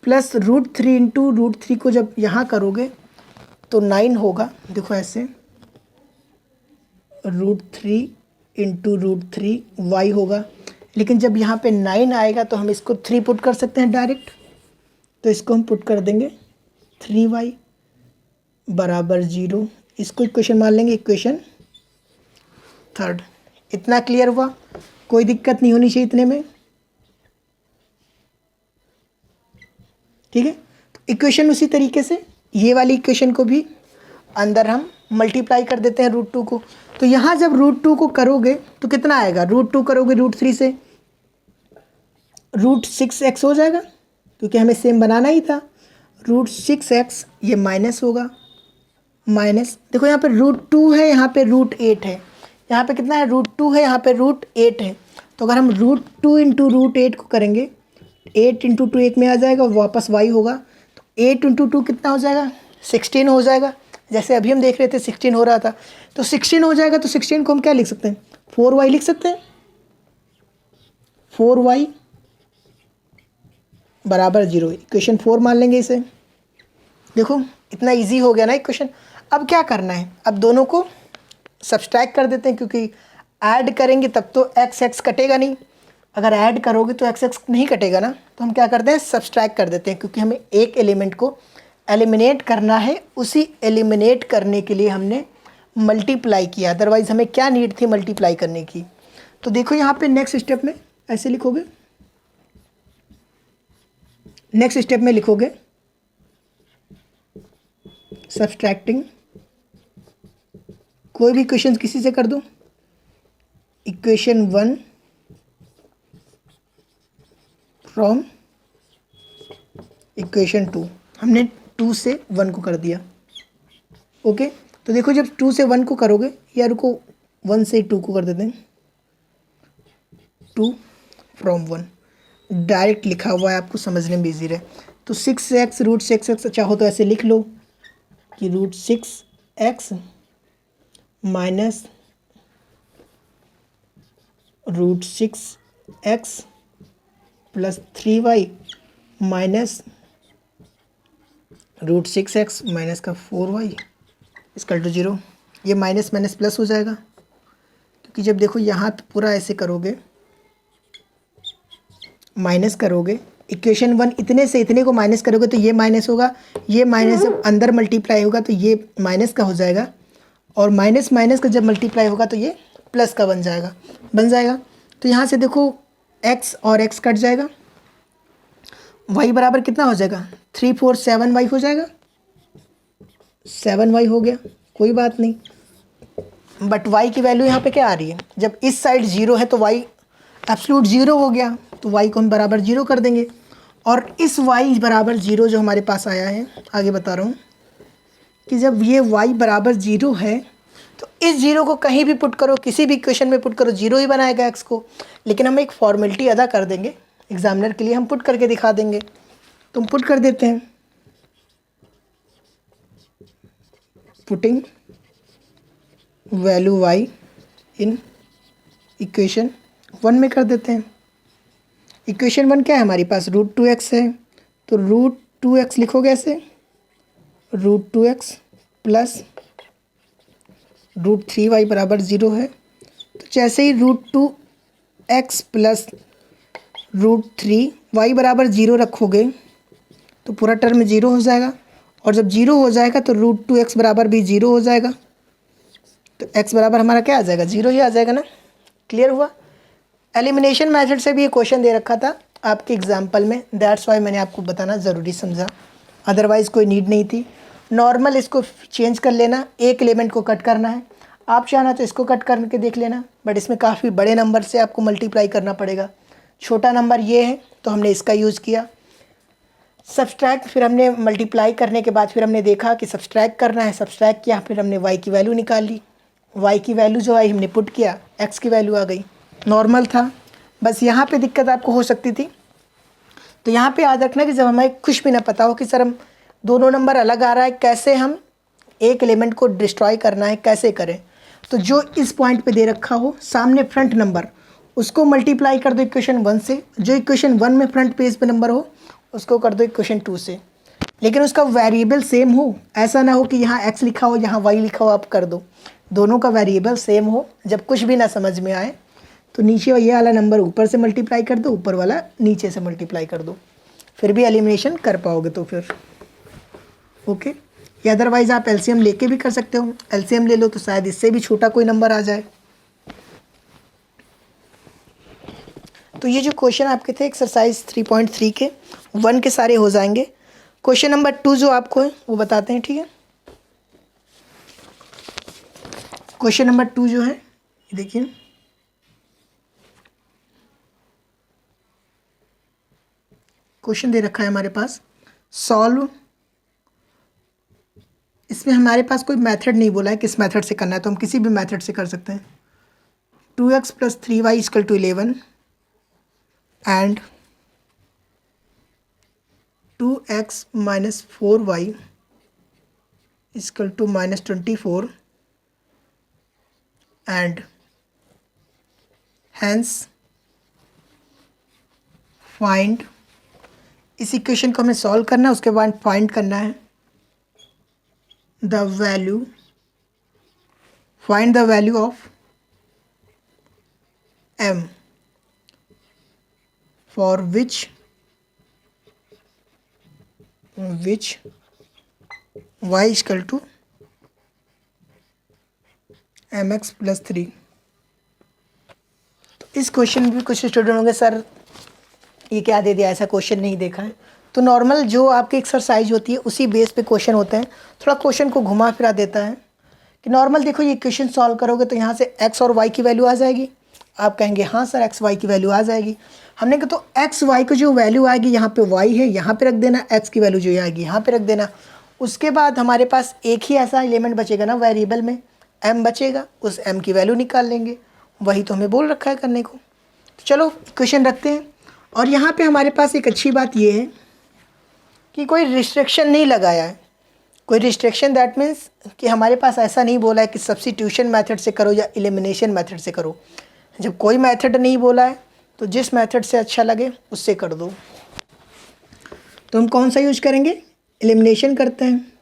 प्लस √3 इंटू √3 को जब यहाँ करोगे तो 9 होगा, देखो ऐसे √3 इंटू √3 y होगा। लेकिन जब यहाँ पे 9 आएगा तो हम इसको 3 पुट कर सकते हैं डायरेक्ट, तो इसको हम पुट कर देंगे 3y बराबर 0, इसको इक्वेशन मान लेंगे, इक्वेशन 3। इतना क्लियर हुआ, कोई दिक्कत नहीं होनी चाहिए इतने में, ठीक है। तो इक्वेशन उसी तरीके से ये वाली इक्वेशन को भी अंदर हम मल्टीप्लाई कर देते हैं √2 को। तो यहाँ जब √2 को करोगे तो कितना आएगा, √2 करोगे √3 से √6x हो जाएगा, क्योंकि हमें सेम बनाना ही था। √6x ये माइनस होगा, माइनस देखो यहाँ पे √2 है, यहाँ पे √8 है, यहाँ पे कितना है, √2 है, यहाँ पे √8 है। तो अगर हम √2 इंटू √8 को करेंगे, 8 इंटू 2 एक में आ जाएगा, वापस y होगा, तो 8 इंटू 2 कितना हो जाएगा, 16 हो जाएगा। जैसे अभी हम देख रहे थे 16 हो रहा था, तो 16 हो जाएगा तो 16 को हम क्या लिख सकते हैं, 4y लिख सकते हैं। 4y बराबर 0, इक्वेशन 4 मान लेंगे इसे। देखो इतना इजी हो गया ना इक्वेशन। अब क्या करना है, अब दोनों को सब्सट्रैक्ट कर देते हैं, क्योंकि ऐड करेंगे तब तो एक्स एक्स कटेगा नहीं, अगर ऐड करोगे तो एक्स एक्स नहीं कटेगा ना, तो हम क्या करते हैं, सब्सट्रैक्ट कर देते हैं, क्योंकि हमें एक एलिमेंट को एलिमिनेट करना है, उसी एलिमिनेट करने के लिए हमने मल्टीप्लाई किया, अदरवाइज हमें क्या नीड थी मल्टीप्लाई करने की। तो देखो यहाँ पे नेक्स्ट स्टेप में ऐसे लिखोगे, नेक्स्ट स्टेप में लिखोगे सब्सट्रैक्टिंग, कोई भी क्वेश्चन किसी से कर दो, इक्वेशन 1 फ्रॉम इक्वेशन 2, हमने 2 से 1 को कर दिया। ओके, तो देखो जब 2 से 1 को करोगे, या रुको 1 से 2 को कर देते हैं, 2 फ्रॉम 1 डायरेक्ट लिखा हुआ है, आपको समझने में ईजी रहे। तो 6x रूट 6x, चाहो तो ऐसे लिख लो कि root 6x minus root 6x plus 3y minus root 6x minus का 4y इसकल टू 0। ये माइनस माइनस प्लस हो जाएगा, क्योंकि जब देखो यहाँ पे पूरा ऐसे करोगे, माइनस करोगे, इक्वेशन 1 इतने से इतने को माइनस करोगे तो ये माइनस होगा, ये माइनस जब अंदर मल्टीप्लाई होगा तो ये माइनस का हो जाएगा, और माइनस माइनस का जब मल्टीप्लाई होगा तो ये प्लस का बन जाएगा। तो यहाँ से देखो x और x कट जाएगा, y बराबर कितना हो जाएगा, 3 4 7y हो जाएगा, 7y हो गया, कोई बात नहीं। बट y की वैल्यू यहाँ पे क्या आ रही है, जब इस साइड 0 है तो y एब्सोल्यूट 0 हो गया, तो y को हम बराबर 0 कर देंगे। और इस y बराबर 0 जो हमारे पास आया है, आगे बता रहा हूँ कि जब ये y बराबर 0 है तो इस 0 को कहीं भी पुट करो, किसी भी इक्वेशन में पुट करो, 0 ही बनाएगा x को। लेकिन हम एक फॉर्मेलिटी अदा कर देंगे एग्जामिनर के लिए, हम पुट करके दिखा देंगे। तो हम पुट कर देते हैं, putting value y in equation 1 में कर देते हैं। इक्वेशन 1 क्या है हमारे पास, रूट 2x है, तो रूट 2x लिखोगे ऐसे, root 2x plus root 3y बराबर 0 है। तो जैसे ही root 2x plus root 3y बराबर 0 रखोगे तो पूरा टर्म 0 हो जाएगा, और जब 0 हो जाएगा तो रूट 2x बराबर भी 0 हो जाएगा, तो x बराबर हमारा क्या आ जाएगा, 0 ही आ जाएगा ना। क्लियर हुआ। एलिमिनेशन मेथड से भी ये क्वेश्चन दे रखा था आपके एग्जाम्पल में, दैट्स वाई मैंने आपको बताना ज़रूरी समझा, अदरवाइज़ कोई नीड नहीं थी। नॉर्मल इसको चेंज कर लेना, एक एलिमेंट को कट करना है, आप चाहना तो इसको कट करके देख लेना, बट इसमें काफ़ी बड़े नंबर से आपको मल्टीप्लाई करना पड़ेगा। छोटा नंबर ये है तो हमने इसका यूज़ किया। सब्सट्रैक्ट, फिर हमने मल्टीप्लाई करने के बाद फिर हमने देखा कि सब्सट्रैक्ट करना है, सब्सट्रैक्ट किया, फिर हमने y की वैल्यू निकाल ली, y की वैल्यू जो आई हमने पुट किया, x की वैल्यू आ गई। नॉर्मल था, बस यहाँ पे दिक्कत आपको हो सकती थी। तो यहाँ पे याद रखना कि जब हमें कुछ भी ना पता हो कि सर हम दोनों नंबर अलग आ रहा है, कैसे हम एक एलिमेंट को डिस्ट्रॉय करना है, कैसे करें, तो जो इस पॉइंट पे दे रखा हो सामने फ्रंट नंबर, उसको मल्टीप्लाई कर दो इक्वेशन 1 से, जो इक्वेशन 1 में फ्रंट पेज पे नंबर हो उसको कर दो इक्वेशन 2 से, लेकिन उसका वेरिएबल सेम हो। ऐसा ना हो कि यहाँ x लिखा हो यहाँ y लिखा हो, आप कर दो, दोनों का वेरिएबल सेम हो। जब कुछ भी ना समझ में आए तो नीचे ये वाला नंबर ऊपर से मल्टीप्लाई कर दो, ऊपर वाला नीचे से मल्टीप्लाई कर दो, फिर भी एलिमिनेशन कर पाओगे तो फिर ओके। या अदरवाइज़ आप एलसीएम लेके भी कर सकते हो, एलसीएम ले लो तो शायद इससे भी छोटा कोई नंबर आ जाए। तो ये जो क्वेश्चन आपके थे एक्सरसाइज 3.3 के 1 के सारे हो जाएंगे। क्वेश्चन नंबर 2 जो आपको है वो बताते हैं, ठीक है। क्वेश्चन नंबर 2 जो है देखिए, क्वेश्चन दे रखा है हमारे पास, सॉल्व। इसमें हमारे पास कोई मेथड नहीं बोला है किस मेथड से करना है, तो हम किसी भी मेथड से कर सकते हैं। 2x plus 3y equal to 11 and 2x minus 4y equal to -24 and hence find, इस इक्वेशन को हमें सॉल्व करना है, उसके बाद फाइंड करना है the value, find the value of m for which y equal to mx plus 3। तो इस क्वेश्चन में भी कुछ स्टूडेंट होंगे सर ये क्या दे दिया, ऐसा क्वेश्चन नहीं देखा है। तो नॉर्मल जो आपकी एक्सरसाइज होती है उसी बेस पे क्वेश्चन होते हैं, थोड़ा क्वेश्चन को घुमा फिरा देता है कि नॉर्मल देखो ये क्वेश्चन सॉल्व करोगे तो यहाँ से x और y की वैल्यू आ जाएगी। आप कहेंगे हाँ सर x y की वैल्यू आ जाएगी। हमने कहा तो x y को जो वैल्यू आएगी यहाँ पे y है, यहाँ पे रख देना, x की वैल्यू जो आएगी यहाँ पे रख देना। उसके बाद हमारे पास एक ही ऐसा एलिमेंट बचेगा ना वेरिएबल में, m बचेगा, उस m की वैल्यू निकाल लेंगे। वही तो हमें बोल रखा है करने को। तो चलो क्वेश्चन रखते हैं। और यहाँ पे हमारे पास एक अच्छी बात ये है कि कोई रिस्ट्रिक्शन नहीं लगाया है। कोई रिस्ट्रिक्शन दैट मीन्स कि हमारे पास ऐसा नहीं बोला है कि सब्स्टिट्यूशन मेथड से करो या एलिमिनेशन मेथड से करो। जब कोई मेथड नहीं बोला है तो जिस मेथड से अच्छा लगे उससे कर दो। तो हम कौन सा यूज करेंगे, एलिमिनेशन करते हैं।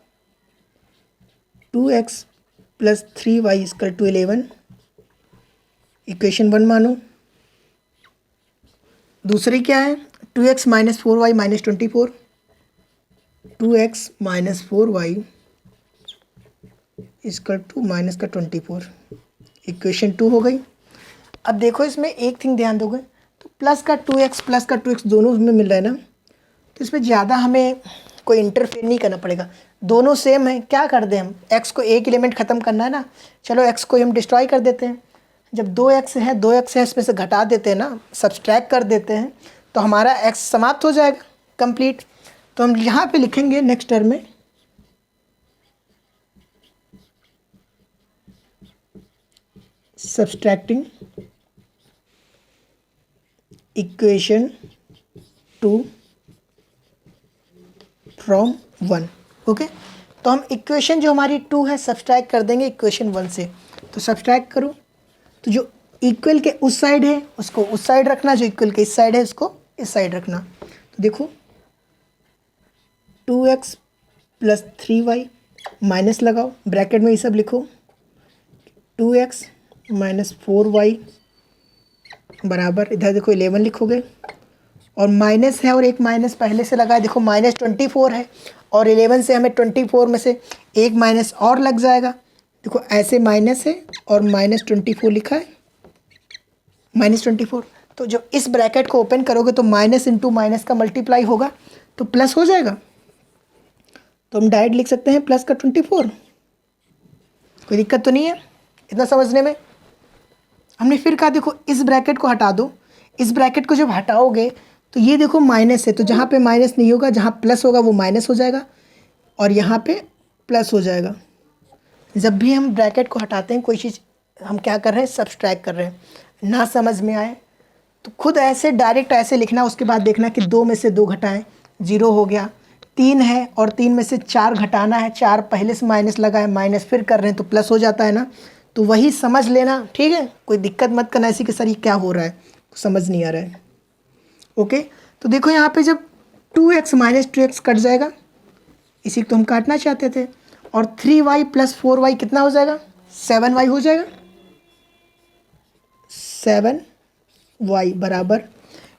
2x plus 3y equal to 11 equation 1 मानो। दूसरी क्या है, 2x minus 4y minus 24, 2x minus 4y equal to minus का 24 इक्वेशन 2 हो गई। अब देखो इसमें एक थिंग ध्यान दोगे तो प्लस का 2x दोनों में मिल रहा है ना, तो इसमें ज़्यादा हमें कोई इंटरफेयर नहीं करना पड़ेगा, दोनों सेम है। क्या कर दें हम, x को एक एलिमेंट ख़त्म करना है ना, चलो x को हम डिस्ट्रॉय कर देते हैं। जब 2x है इसमें से घटा देते हैं ना, सब्सट्रैक्ट कर देते हैं, तो हमारा x समाप्त हो जाएगा कंप्लीट। तो हम यहाँ पे लिखेंगे नेक्स्ट टर्म में सब्सट्रैक्टिंग इक्वेशन 2 फ्रॉम 1। ओके, तो हम इक्वेशन जो हमारी 2 है सब्सट्रैक्ट कर देंगे इक्वेशन 1 से। तो सब्सट्रैक्ट करो, तो जो इक्वल के उस साइड है उसको उस साइड रखना, जो इक्वल के इस साइड है उसको इस साइड रखना। तो देखो 2x प्लस 3y माइनस लगाओ, ब्रैकेट में ये सब लिखो, 2x माइनस 4y बराबर, इधर देखो 11 लिखोगे, और माइनस है और एक माइनस पहले से लगा है, देखो माइनस 24 है और 11 से हमें 24 में से एक माइनस और लग जाएगा। देखो ऐसे माइनस है और माइनस 24 लिखा है, माइनस 24। तो जब इस ब्रैकेट को ओपन करोगे तो माइनस इंटू माइनस का मल्टीप्लाई होगा तो प्लस हो जाएगा। तो हम डायरेक्ट लिख सकते हैं प्लस का 24, कोई दिक्कत तो नहीं है इतना समझने में। हमने फिर कहा देखो इस ब्रैकेट को हटा दो, इस ब्रैकेट को जब हटाओगे तो ये देखो माइनस है, तो जहाँ पे माइनस नहीं होगा, जहाँ प्लस होगा वो माइनस हो जाएगा और यहाँ पे प्लस हो जाएगा। जब भी हम ब्रैकेट को हटाते हैं कोई चीज़ हम क्या कर रहे हैं, सब्सट्रैक्ट कर रहे हैं। ना समझ में आए तो खुद ऐसे डायरेक्ट ऐसे लिखना, उसके बाद देखना कि 2 में से 2 घटाएं, 0 हो गया। 3 है और 3 में से 4 घटाना है, 4 पहले से माइनस लगा है, माइनस फिर कर रहे हैं तो प्लस हो जाता है ना, तो वही समझ लेना, ठीक है। कोई दिक्कत मत करना ऐसी कि सर ये क्या हो रहा है, समझ नहीं आ रहा है। ओके, तो देखो यहाँ पे जब 2x माइनस 2x कट जाएगा, इसी को तो हम काटना चाहते थे, और 3y प्लस 4y कितना हो जाएगा, 7y हो जाएगा। 7y बराबर,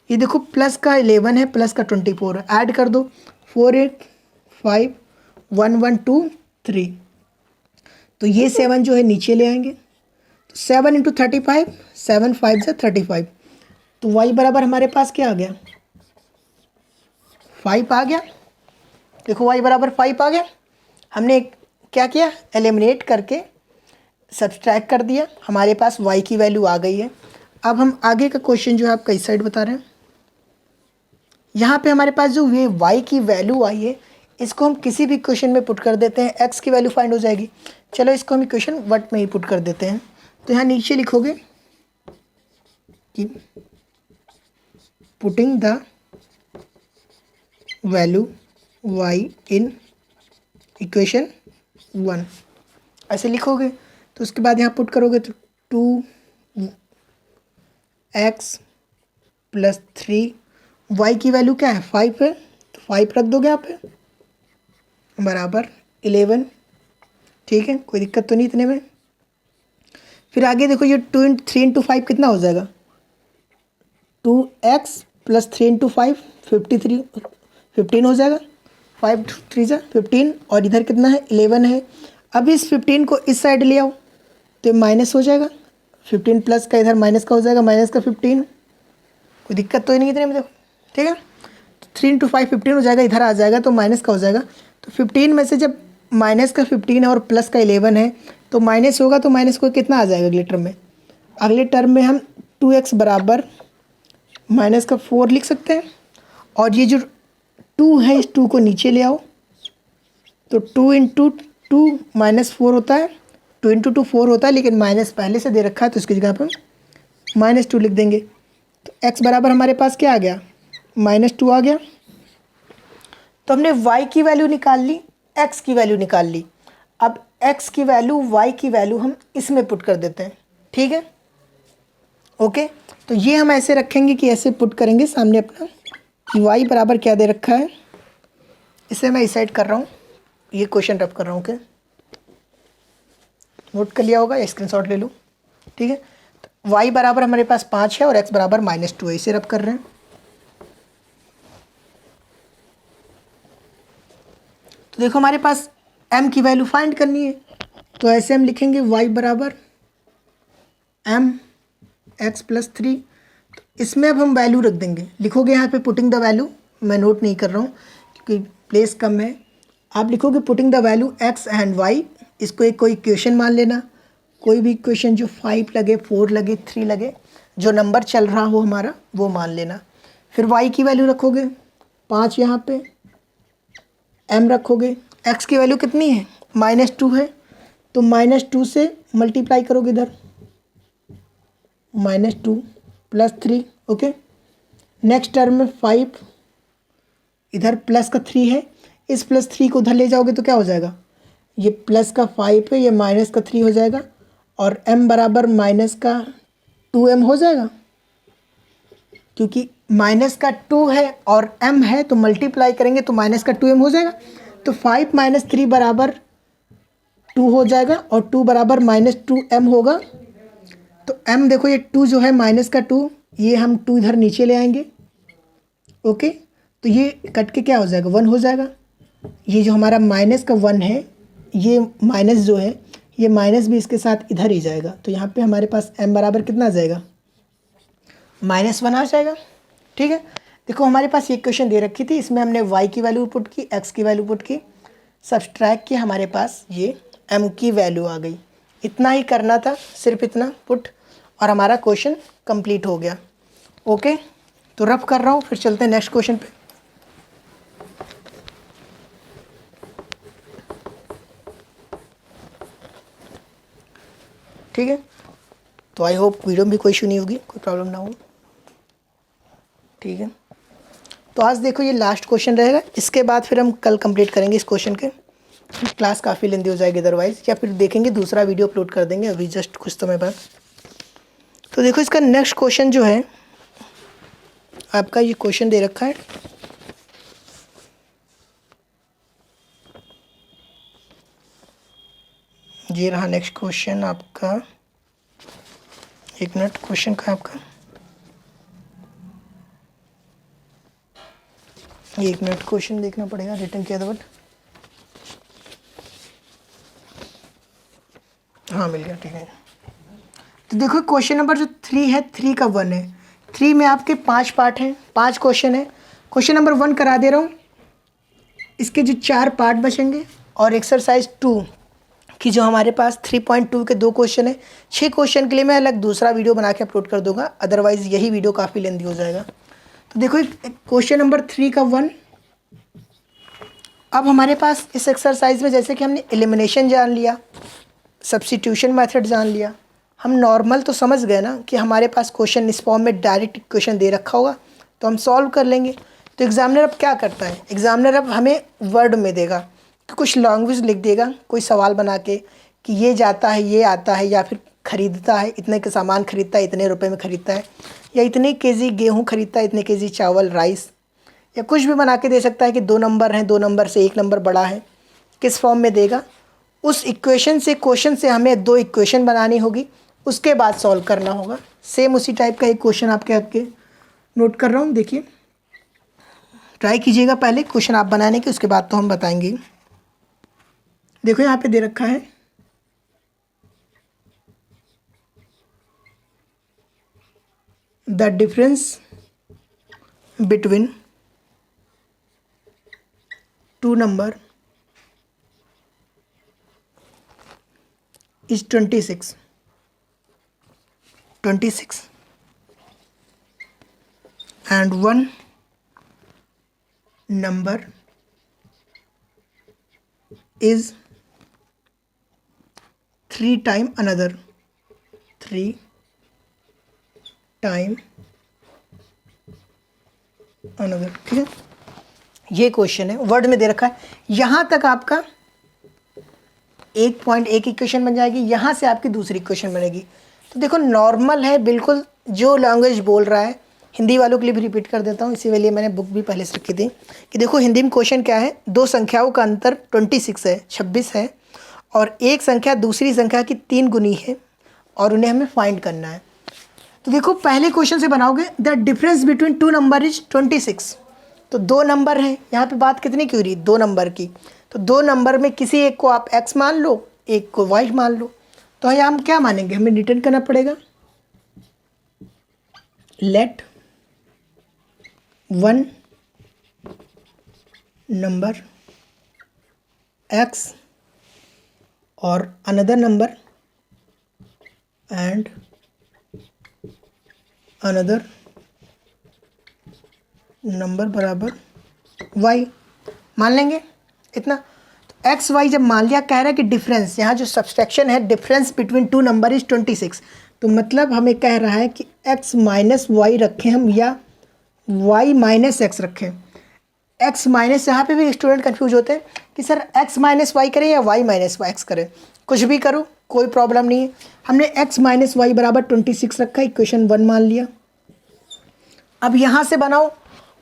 ये देखो प्लस का 11 है, प्लस का 24 है, ऐड कर दो, 4 8 5 1 1 2 3, तो ये 7 जो है नीचे ले आएंगे, तो 7 इंटू 35, 7 5 से 35, तो y बराबर हमारे पास क्या आ गया, 5 आ गया। देखो y बराबर 5 आ गया। हमने क्या किया, एलिमिनेट करके सब्सट्रैक्ट कर दिया, हमारे पास y की वैल्यू आ गई है। अब हम आगे का क्वेश्चन जो है आप कई साइड बता रहे हैं, यहाँ पे हमारे पास जो ये y की वैल्यू आई है इसको हम किसी भी क्वेश्चन में पुट कर देते हैं, x की वैल्यू फाइंड हो जाएगी। चलो इसको हम equation what may he put कर देते हैं। तो यहाँ नीचे लिखोगे कि putting the value y in equation 1 ऐसे लिखोगे। तो उसके बाद यहाँ पुट करोगे तो 2x प्लस 3, y की वैल्यू क्या है 5 है, तो 5 रख दोगे यहाँ पे बराबर 11। ठीक है, कोई दिक्कत तो नहीं इतने में। फिर आगे देखो ये 3 इंटू 5 कितना हो जाएगा, 2x प्लस 3 इंटू 5 15 हो जाएगा, 5 3 जा 15, और इधर कितना है 11 है। अब इस 15 को इस साइड ले आओ तो माइनस हो जाएगा, 15 प्लस का इधर माइनस का हो जाएगा, माइनस का 15, कोई दिक्कत तो ही नहीं इतने में देखो। ठीक है, 3 इंटू 5 15 हो जाएगा, इधर आ जाएगा तो माइनस का हो जाएगा। तो 15 में से जब माइनस का 15 है और प्लस का 11 है तो माइनस होगा, तो माइनस को कितना आ जाएगा अगले टर्म में, अगले टर्म में हम 2x बराबर माइनस का 4 लिख सकते हैं। और ये जो 2 है इस 2 को नीचे ले आओ तो 2 इंटू 2 माइनस 4 होता है, 2 इंटू 2 4 होता है, लेकिन माइनस पहले से दे रखा है तो इसकी जगह पर -2 लिख देंगे। तो x बराबर हमारे पास क्या आ गया, -2 आ गया। तो हमने y की वैल्यू निकाल ली, x की वैल्यू निकाल ली। अब x की वैल्यू y की वैल्यू हम इसमें पुट कर देते हैं। ठीक है, ओके। तो ये हम ऐसे रखेंगे कि ऐसे पुट करेंगे सामने अपना कि y बराबर क्या दे रखा है, इसे मैं इस साइड कर रहा हूँ, ये क्वेश्चन रब कर रहा हूँ। ओके, नोट कर लिया होगा या स्क्रीनशॉट ले लो। ठीक है, तो y बराबर हमारे पास 5 है और x बराबर -2 है, इसे रब कर रहे हैं। तो देखो हमारे पास m की वैल्यू फाइंड करनी है, तो ऐसे हम लिखेंगे y बराबर m x प्लस 3। तो इसमें अब हम वैल्यू रख देंगे, लिखोगे यहाँ पे पुटिंग द वैल्यू, मैं नोट नहीं कर रहा हूँ क्योंकि प्लेस कम है। आप लिखोगे putting the value x and y, इसको एक कोई इक्वेशन मान लेना, कोई भी इक्वेशन जो 5 लगे 4 लगे 3 लगे, जो नंबर चल रहा हो हमारा वो मान लेना। फिर y की वैल्यू रखोगे 5 यहाँ पे, m रखोगे, x की वैल्यू कितनी है -2 है, तो -2 से मल्टीप्लाई करोगे इधर, -2 प्लस 3। ओके, नेक्स्ट टर्म में 5, इधर प्लस का 3 है, इस प्लस 3 को उधर ले जाओगे तो क्या हो जाएगा, ये प्लस का 5 है, ये माइनस का 3 हो जाएगा, और m बराबर माइनस का 2m हो जाएगा, क्योंकि माइनस का 2 है और m है तो मल्टीप्लाई करेंगे तो माइनस का 2m हो जाएगा। तो 5 - 3 बराबर 2 हो जाएगा और 2 बराबर -2m होगा। तो m देखो ये 2 जो है माइनस का 2, ये हम 2 इधर नीचे ले आएंगे। ओके, तो ये कट के क्या हो जाएगा 1 हो जाएगा। ये जो हमारा माइनस का 1 है, ये माइनस जो है ये माइनस भी इसके साथ इधर ही जाएगा, तो यहाँ पे हमारे पास m बराबर कितना आ जाएगा -1 आ जाएगा। ठीक है, देखो हमारे पास ये क्वेश्चन दे रखी थी, इसमें हमने y की वैल्यू पुट की, x की वैल्यू पुट की, सब्सट्रैक्ट किया, हमारे पास ये m की वैल्यू आ गई। इतना ही करना था, सिर्फ इतना पुट, और हमारा क्वेश्चन कंप्लीट हो गया। ओके, तो रफ कर रहा हूँ, फिर चलते हैं नेक्स्ट क्वेश्चन पे। ठीक है, तो आई होप वीडियो में भी कोई इशू नहीं होगी, कोई प्रॉब्लम ना हो। ठीक है, तो आज देखो ये लास्ट क्वेश्चन रहेगा, इसके बाद फिर हम कल कंप्लीट करेंगे इस क्वेश्चन के, क्लास काफ़ी लेंदी हो जाएगी अदरवाइज, या फिर देखेंगे दूसरा वीडियो अपलोड कर देंगे अभी जस्ट कुछ समय बाद। तो देखो इसका नेक्स्ट क्वेश्चन जो है आपका, ये क्वेश्चन दे रखा है, ये रहा नेक्स्ट क्वेश्चन आपका। एक मिनट, क्वेश्चन का आपका, एक मिनट क्वेश्चन देखना पड़ेगा, रिटर्न किया था बट हाँ मिल गया। ठीक है, तो देखो क्वेश्चन नंबर जो 3 है, 3 का 1 है, 3 में आपके 5 पार्ट हैं, 5 क्वेश्चन है। क्वेश्चन नंबर 1 करा दे रहा हूँ, इसके जो 4 पार्ट बचेंगे, और एक्सरसाइज 2 कि जो हमारे पास 3.2 के 2 क्वेश्चन है। 6 क्वेश्चन के लिए मैं अलग दूसरा वीडियो बना के अपलोड कर दूंगा, अदरवाइज़ यही वीडियो काफ़ी लेंदी हो जाएगा। तो देखो क्वेश्चन नंबर 3 का 1, अब हमारे पास इस एक्सरसाइज में जैसे कि हमने एलिमिनेशन जान लिया, सब्स्टिट्यूशन मेथड जान लिया, हम नॉर्मल तो समझ गए ना कि हमारे पास क्वेश्चन इस फॉर्म में डायरेक्ट इक्वेशन दे रखा होगा तो हम सॉल्व कर लेंगे। तो एग्जामिनर अब क्या करता है, एग्जामिनर अब हमें वर्ड में देगा कुछ लैंग्वेज लिख देगा कोई सवाल बना के कि ये जाता है, ये आता है, या फिर खरीदता है, इतने के सामान खरीदता है, इतने रुपए में खरीदता है, या इतने केजी गेहूँ खरीदता है, इतने केजी चावल, राइस, या कुछ भी बना के दे सकता है कि 2 नंबर हैं, 2 नंबर से 1 नंबर बड़ा है। किस फॉर्म में देगा, उस इक्वेशन से, क्वेश्चन से हमें 2 इक्वेशन बनानी होगी, उसके बाद सॉल्व करना होगा। सेम उसी टाइप का एक क्वेश्चन आपके नोट कर रहा हूँ, देखिए ट्राई कीजिएगा पहले क्वेश्चन आप बनाने के, उसके बाद तो हम बताएंगे। देखो यहाँ पे दे रखा है the difference between 2 number is 26 and one number is 3 times another, 3 times another। ठीक है, ये क्वेश्चन है, वर्ड में दे रखा है। यहाँ तक आपका 1.1 इक्वेशन बन जाएगी, यहाँ से आपकी दूसरी इक्वेशन बनेगी। तो देखो नॉर्मल है बिल्कुल, जो लैंग्वेज बोल रहा है। हिंदी वालों के लिए भी रिपीट कर देता हूँ, इसी लिए मैंने बुक भी पहले से रखी थी कि देखो हिंदी में क्वेश्चन क्या है, 2 संख्याओं का अंतर 26 है, 26 है, और एक संख्या दूसरी संख्या की 3 गुनी है और उन्हें हमें फाइंड करना है। तो देखो पहले क्वेश्चन से बनाओगे, the difference between 2 number is 26। तो 2 नंबर हैं, यहाँ पे बात कितनी की हो रही है, 2 नंबर की। तो 2 नंबर में किसी एक को आप x मान लो, एक को y मान लो। तो यहाँ हम क्या मानेंगे, हमें रिटर्न करना पड़ेगा, लेट 1 नंबर x और another number and another number बराबर y मान लेंगे इतना। तो एक्स वाई जब मान लिया, कह रहा है कि डिफरेंस, यहाँ जो सब्सट्रैक्शन है, डिफरेंस बिटवीन 2 नंबर इज 26। तो मतलब हमें कह रहा है कि x माइनस वाई रखें हम या y माइनस एक्स रखें। x माइनस, यहाँ पे भी स्टूडेंट कंफ्यूज होते हैं कि सर x माइनस वाई करें या y माइनस एक्स करें। कुछ भी करो कोई प्रॉब्लम नहीं है। हमने x माइनस वाई बराबर 26 रखा, इक्वेशन 1 मान लिया। अब यहाँ से बनाओ,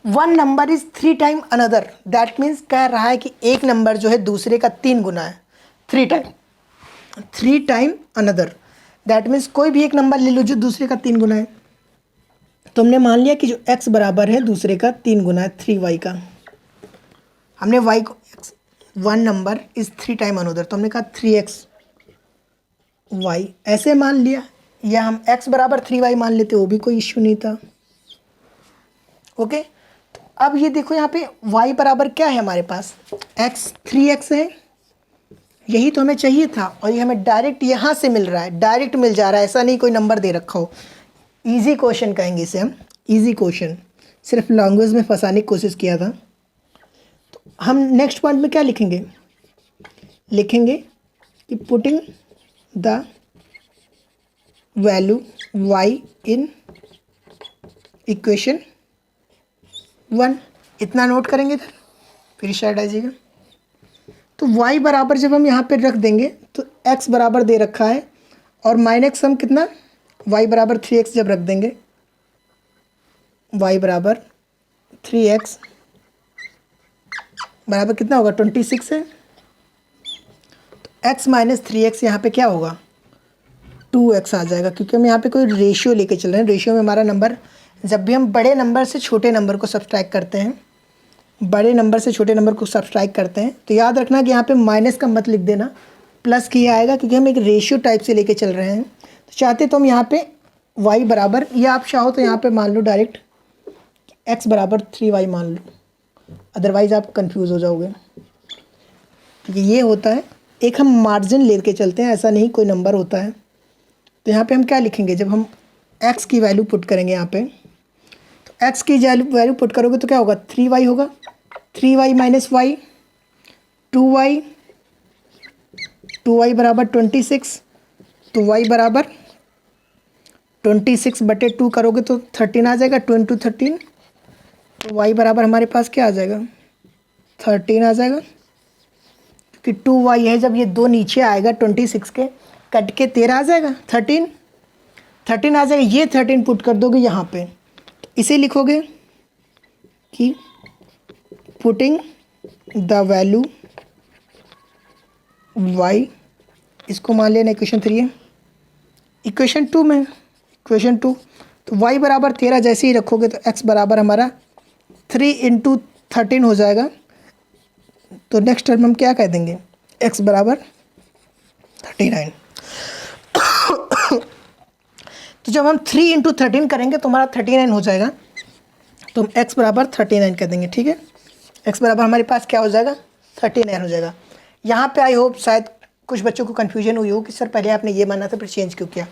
1 number is 3 time another, that means कह रहा है कि एक नंबर जो है दूसरे का 3 गुना है, 3 टाइम अनदर, दैट मीन्स कोई भी एक नंबर ले लो जो दूसरे का 3 गुना है। तो हमने मान लिया कि जो x बराबर है दूसरे का 3 गुना है, 3y का। हमने y को 1 नंबर इज 3 टाइम अनदर, तो हमने कहा 3x y ऐसे मान लिया, या हम x बराबर 3y मान लेते, वो भी कोई इश्यू नहीं था। ओके, तो अब ये देखो यहाँ पे y बराबर क्या है हमारे पास, x 3x है, यही तो हमें चाहिए था, और ये हमें डायरेक्ट यहाँ से मिल रहा है, डायरेक्ट मिल जा रहा है, ऐसा नहीं कोई नंबर दे रखा हो। इजी क्वेश्चन कहेंगे इसे हम, इजी क्वेश्चन, सिर्फ लैंग्वेज में फंसाने की कोशिश किया था। तो हम नेक्स्ट पॉइंट में क्या लिखेंगे, लिखेंगे कि putting the value y in equation 1, इतना नोट करेंगे इधर, फिर साइड आ जाइएगा। तो y बराबर जब हम यहाँ पे रख देंगे तो x बराबर दे रखा है, और माइनस हम कितना, y बराबर 3x जब रख देंगे, y बराबर 3x बराबर कितना होगा, 26 है। तो x माइनस 3x यहाँ पे क्या होगा, 2x आ जाएगा, क्योंकि हम यहाँ पे कोई रेशियो लेके चल रहे हैं। रेशियो में हमारा नंबर, जब भी हम बड़े नंबर से छोटे नंबर को सब्सट्रैक्ट करते हैं, बड़े नंबर से छोटे नंबर को सब्सट्रैक्ट करते हैं, तो याद रखना कि यहाँ पे माइनस का मत लिख देना, प्लस किया आएगा, क्योंकि हम एक रेशियो टाइप से लेके चल रहे हैं। तो चाहते तो हम यहाँ पे y बराबर, या आप चाहो तो यहाँ पे मान लो डायरेक्ट x बराबर 3y मान लो, अदरवाइज़ आप कंफ्यूज हो जाओगे। क्योंकि ये होता है, एक हम मार्जिन लेके चलते हैं, ऐसा नहीं कोई नंबर होता है। तो यहाँ पे हम क्या लिखेंगे, जब हम x की वैल्यू पुट करेंगे यहाँ पे, तो x की वैल्यू पुट करोगे तो क्या होगा, 3y होगा, 3y माइनस वाई 2y बराबर 26। तो y बराबर 26/2 करोगे तो 13 आ जाएगा, 2 × 13। तो y बराबर हमारे पास क्या आ जाएगा, 13 आ जाएगा। कि 2y है, जब ये 2 नीचे आएगा 26 के, कट के 13 आ जाएगा, 13 आ जाएगा। ये 13 पुट कर दोगे यहाँ पे, तो इसे लिखोगे कि पुटिंग द वैल्यू y, इसको मान लेना इक्वेशन 3 है। इक्वेशन 2 में, इक्वेशन 2, तो y बराबर 13 जैसे ही रखोगे तो x बराबर हमारा 3 इंटू 13 हो जाएगा। तो नेक्स्ट टर्म हम क्या कह देंगे, x बराबर 39। तो जब हम 3 इंटू 13 करेंगे तो हमारा 39 हो जाएगा, तो हम x बराबर 39 कर देंगे। ठीक है, x बराबर हमारे पास क्या हो जाएगा, 39 हो जाएगा। यहाँ पे आई होप शायद कुछ बच्चों को कन्फ्यूजन हुई हो कि सर पहले आपने ये माना था फिर चेंज क्यों किया।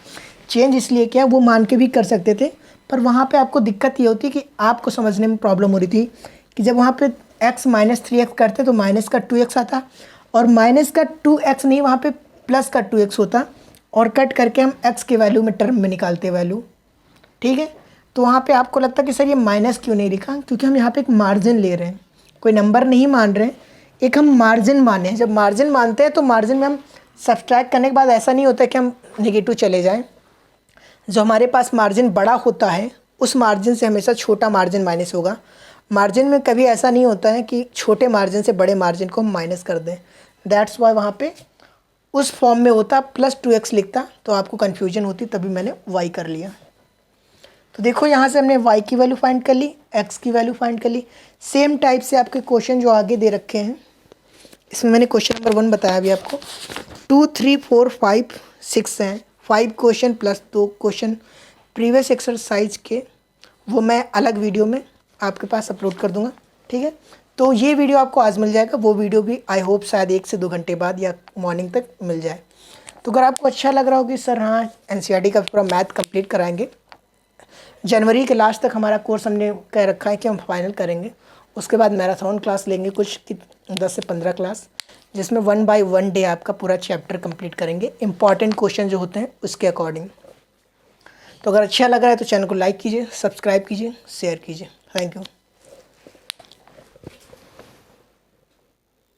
चेंज इसलिए किया, वो मान के भी कर सकते थे, पर वहाँ पे आपको दिक्कत ये होती कि आपको समझने में प्रॉब्लम हो रही थी कि जब वहाँ पे x माइनस 3x करते तो माइनस का 2x आता, और माइनस का 2x नहीं, वहाँ पे प्लस का 2x होता, और कट करके हम x के वैल्यू में टर्म में निकालते वैल्यू। ठीक है, तो वहाँ पे आपको लगता कि सर ये माइनस क्यों नहीं लिखा, क्योंकि हम यहाँ पे एक मार्जिन ले रहे हैं, कोई नंबर नहीं मान रहे हैं, एक हम मार्जिन माने हैं। जब मार्जिन मानते हैं तो मार्जिन में हम सब्सट्रैक्ट करने के बाद ऐसा नहीं होता कि हम नेगेटिव चले जाएं। जो हमारे पास मार्जिन बड़ा होता है उस मार्जिन से हमेशा छोटा मार्जिन माइनस होगा। मार्जिन में कभी ऐसा नहीं होता है कि छोटे मार्जिन से बड़े मार्जिन को हम माइनस कर दें। दैट्स वाई वहाँ पे उस फॉर्म में होता प्लस 2x लिखता तो आपको कन्फ्यूजन होती, तभी मैंने y कर लिया। तो देखो यहाँ से हमने y की वैल्यू फाइंड कर ली, x की वैल्यू फाइंड कर ली। सेम टाइप से आपके क्वेश्चन जो आगे दे रखे हैं, इसमें मैंने क्वेश्चन नंबर 1 बताया अभी आपको, 2, 3, 4, 5, 6 हैं, 5 question plus 2 question previous exercise के, वो मैं अलग वीडियो में आपके पास अपलोड कर दूंगा। ठीक है, तो ये वीडियो आपको आज मिल जाएगा, वो वीडियो भी आई होप शायद 1 से 2 घंटे बाद या मॉर्निंग तक मिल जाए। तो अगर आपको अच्छा लग रहा हो कि सर हाँ NCERT का पूरा मैथ कंप्लीट कराएंगे, जनवरी के लास्ट तक हमारा कोर्स हमने कह रखा है कि हम फाइनल करेंगे, उसके बाद मैराथन क्लास लेंगे कुछ 10 से 15 क्लास, जिसमें 1 बाय 1 डे आपका पूरा चैप्टर कंप्लीट करेंगे, इंपॉर्टेंट क्वेश्चन जो होते हैं उसके अकॉर्डिंग। तो अगर अच्छा लग रहा है तो चैनल को लाइक कीजिए, सब्सक्राइब कीजिए, शेयर कीजिए। Thank you.